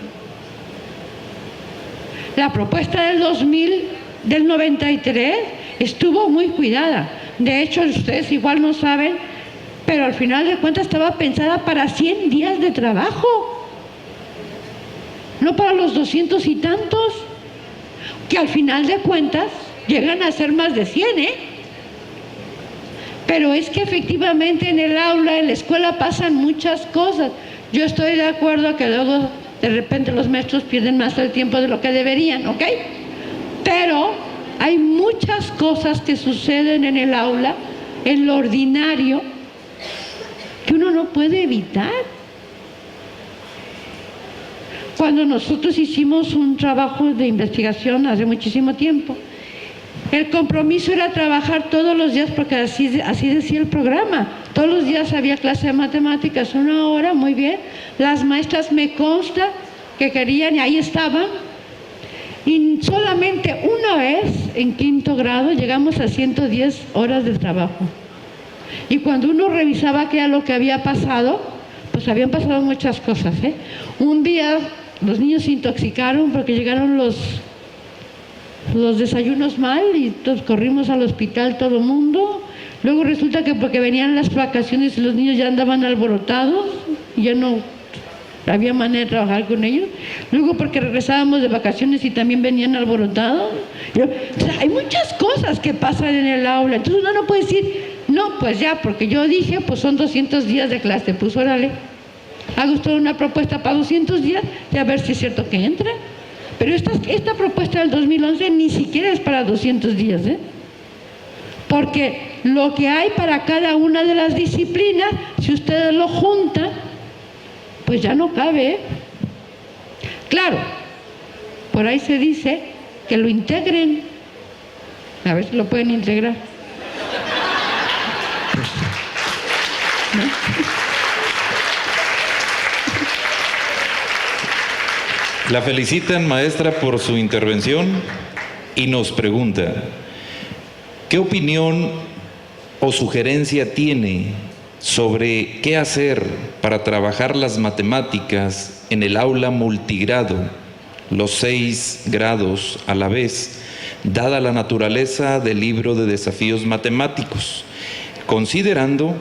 La propuesta del 93 estuvo muy cuidada. De hecho, ustedes igual no saben, pero al final de cuentas estaba pensada para 100 días de trabajo, no para los 200 y tantos, que al final de cuentas llegan a ser más de 100, Pero es que efectivamente en el aula, en la escuela pasan muchas cosas. Yo estoy de acuerdo que luego de repente los maestros pierden más el tiempo de lo que deberían, ¿ok? Pero hay muchas cosas que suceden en el aula, en lo ordinario, que uno no puede evitar. Cuando nosotros hicimos un trabajo de investigación hace muchísimo tiempo, el compromiso era trabajar todos los días, porque así decía el programa. Todos los días había clase de matemáticas, 1 hora, muy bien. Las maestras me consta que querían y ahí estaban. Y solamente una vez en 5º grado llegamos a 110 horas de trabajo. Y cuando uno revisaba qué era lo que había pasado, pues habían pasado muchas cosas, Un día los niños se intoxicaron porque llegaron los desayunos mal y todos corrimos al hospital todo el mundo. Luego resulta que porque venían las vacaciones y los niños ya andaban alborotados y ya no había manera de trabajar con ellos. Luego porque regresábamos de vacaciones y también venían alborotados. O sea, hay muchas cosas que pasan en el aula. Entonces uno no puede decir, no, pues ya, porque yo dije, pues son 200 días de clase. Pues órale, hago usted una propuesta para 200 días y a ver si es cierto que entra. Pero esta propuesta del 2011 ni siquiera es para 200 días, porque lo que hay para cada una de las disciplinas, si ustedes lo juntan, pues ya no cabe, Claro, por ahí se dice que lo integren. A ver si lo pueden integrar. ¿No? La felicitan, maestra, por su intervención y nos pregunta, ¿qué opinión o sugerencia tiene sobre qué hacer para trabajar las matemáticas en el aula multigrado, los 6 grados a la vez, dada la naturaleza del libro de desafíos matemáticos, considerando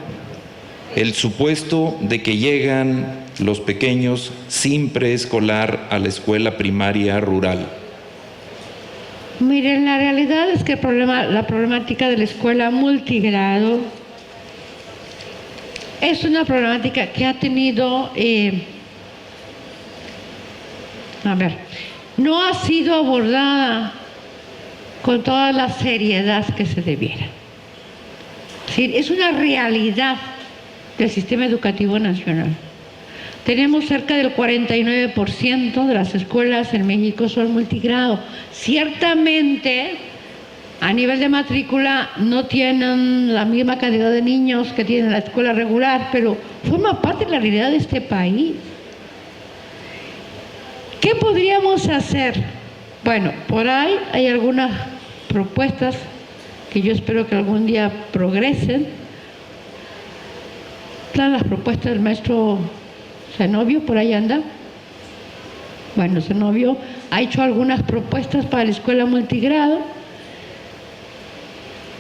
el supuesto de que llegan los pequeños sin preescolar a la escuela primaria rural? Miren, la realidad es que la problemática de la escuela multigrado es una problemática que ha tenido, no ha sido abordada con toda la seriedad que se debiera. Sí, es una realidad del sistema educativo nacional. Tenemos cerca del 49% de las escuelas en México son multigrado. Ciertamente, a nivel de matrícula no tienen la misma cantidad de niños que tiene la escuela regular, pero forma parte de la realidad de este país. ¿Qué podríamos hacer? Bueno, por ahí hay algunas propuestas que yo espero que algún día progresen. Están las propuestas del maestro Zenobio, por ahí anda. Bueno, Zenobio ha hecho algunas propuestas para la escuela multigrado.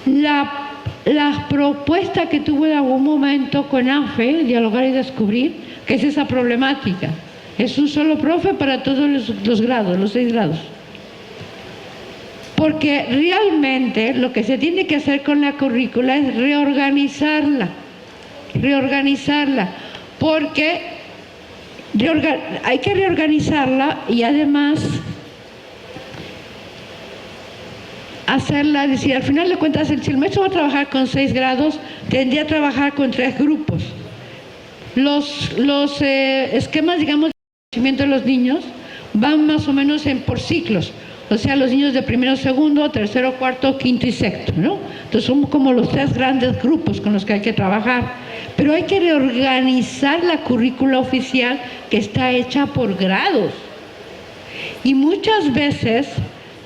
La propuesta que tuvo en algún momento con AFE, Dialogar y Descubrir, que es esa problemática. Es un solo profe para todos los grados, los 6 grados. Porque realmente lo que se tiene que hacer con la currícula es reorganizarla, porque hay que reorganizarla y además hacerla, es decir, al final de cuentas, si el maestro va a trabajar con 6 grados, tendría que trabajar con 3 grupos. Los esquemas, digamos, de conocimiento de los niños van más o menos por ciclos. O sea, los niños de primero, segundo, tercero, cuarto, quinto y sexto, ¿no? Entonces son como los 3 grandes grupos con los que hay que trabajar. Pero hay que reorganizar la currícula oficial que está hecha por grados. Y muchas veces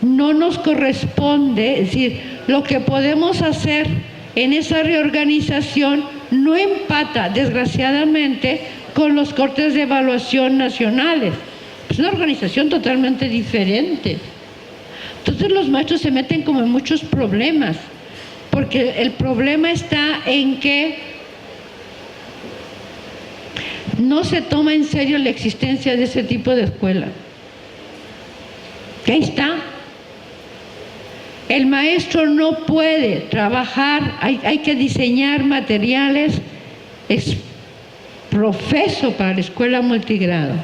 no nos corresponde, es decir, lo que podemos hacer en esa reorganización no empata, desgraciadamente, con los cortes de evaluación nacionales. Es una organización totalmente diferente. Entonces los maestros se meten como en muchos problemas, porque el problema está en que no se toma en serio la existencia de ese tipo de escuela. Que ahí está. El maestro no puede trabajar, hay que diseñar materiales profeso para la escuela multigrado.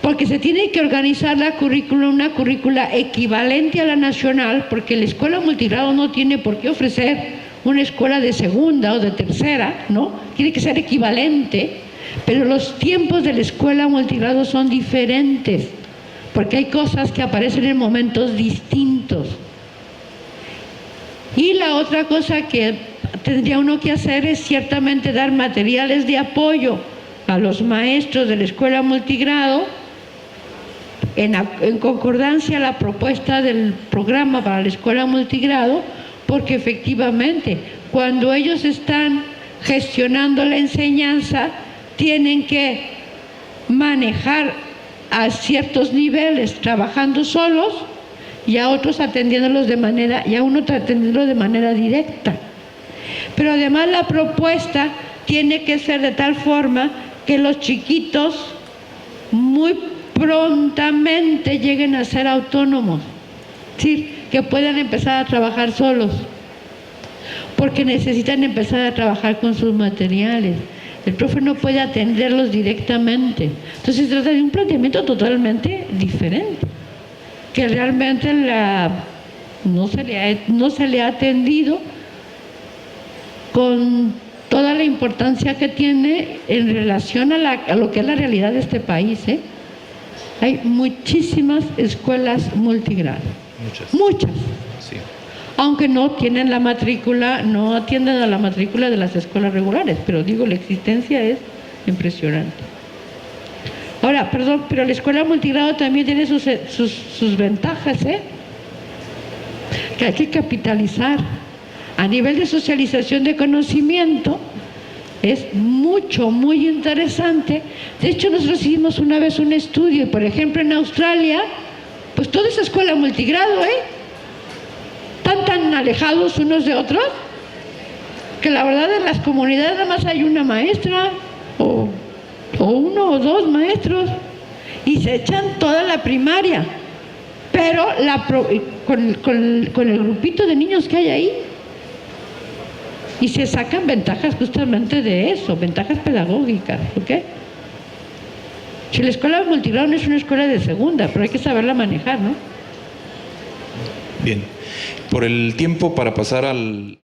Porque se tiene que organizar la currícula, una currícula equivalente a la nacional, porque la escuela multigrado no tiene por qué ofrecer una escuela de segunda o de tercera, ¿no? Tiene que ser equivalente, pero los tiempos de la escuela multigrado son diferentes, porque hay cosas que aparecen en momentos distintos. Y la otra cosa que tendría uno que hacer es ciertamente dar materiales de apoyo a los maestros de la escuela multigrado, en concordancia a la propuesta del programa para la escuela multigrado, porque efectivamente cuando ellos están gestionando la enseñanza tienen que manejar a ciertos niveles trabajando solos y a otros atendiéndolos de manera, y a uno atendiéndolo de manera directa. Pero además la propuesta tiene que ser de tal forma que los chiquitos muy prontamente lleguen a ser autónomos, es decir, que puedan empezar a trabajar solos, porque necesitan empezar a trabajar con sus materiales. El profe no puede atenderlos directamente. Entonces se trata de un planteamiento totalmente diferente, que realmente no se le ha atendido con toda la importancia que tiene en relación a lo que es la realidad de este país, ¿eh? Hay muchísimas escuelas multigrado. Muchas. Sí. Aunque no tienen la matrícula, no atienden a la matrícula de las escuelas regulares, pero digo, la existencia es impresionante. Ahora, perdón, pero la escuela multigrado también tiene sus ventajas, ¿eh? Que hay que capitalizar. A nivel de socialización de conocimiento, es muy interesante. De hecho, nosotros hicimos una vez un estudio, por ejemplo, en Australia, pues toda esa escuela multigrado, están tan alejados unos de otros, que la verdad en las comunidades nada más hay una maestra, o uno o dos maestros, y se echan toda la primaria, pero con el grupito de niños que hay ahí, y se sacan ventajas justamente de eso, ventajas pedagógicas, ¿ok? Si la escuela multigrado no es una escuela de segunda, pero hay que saberla manejar, ¿no? Bien, por el tiempo para pasar al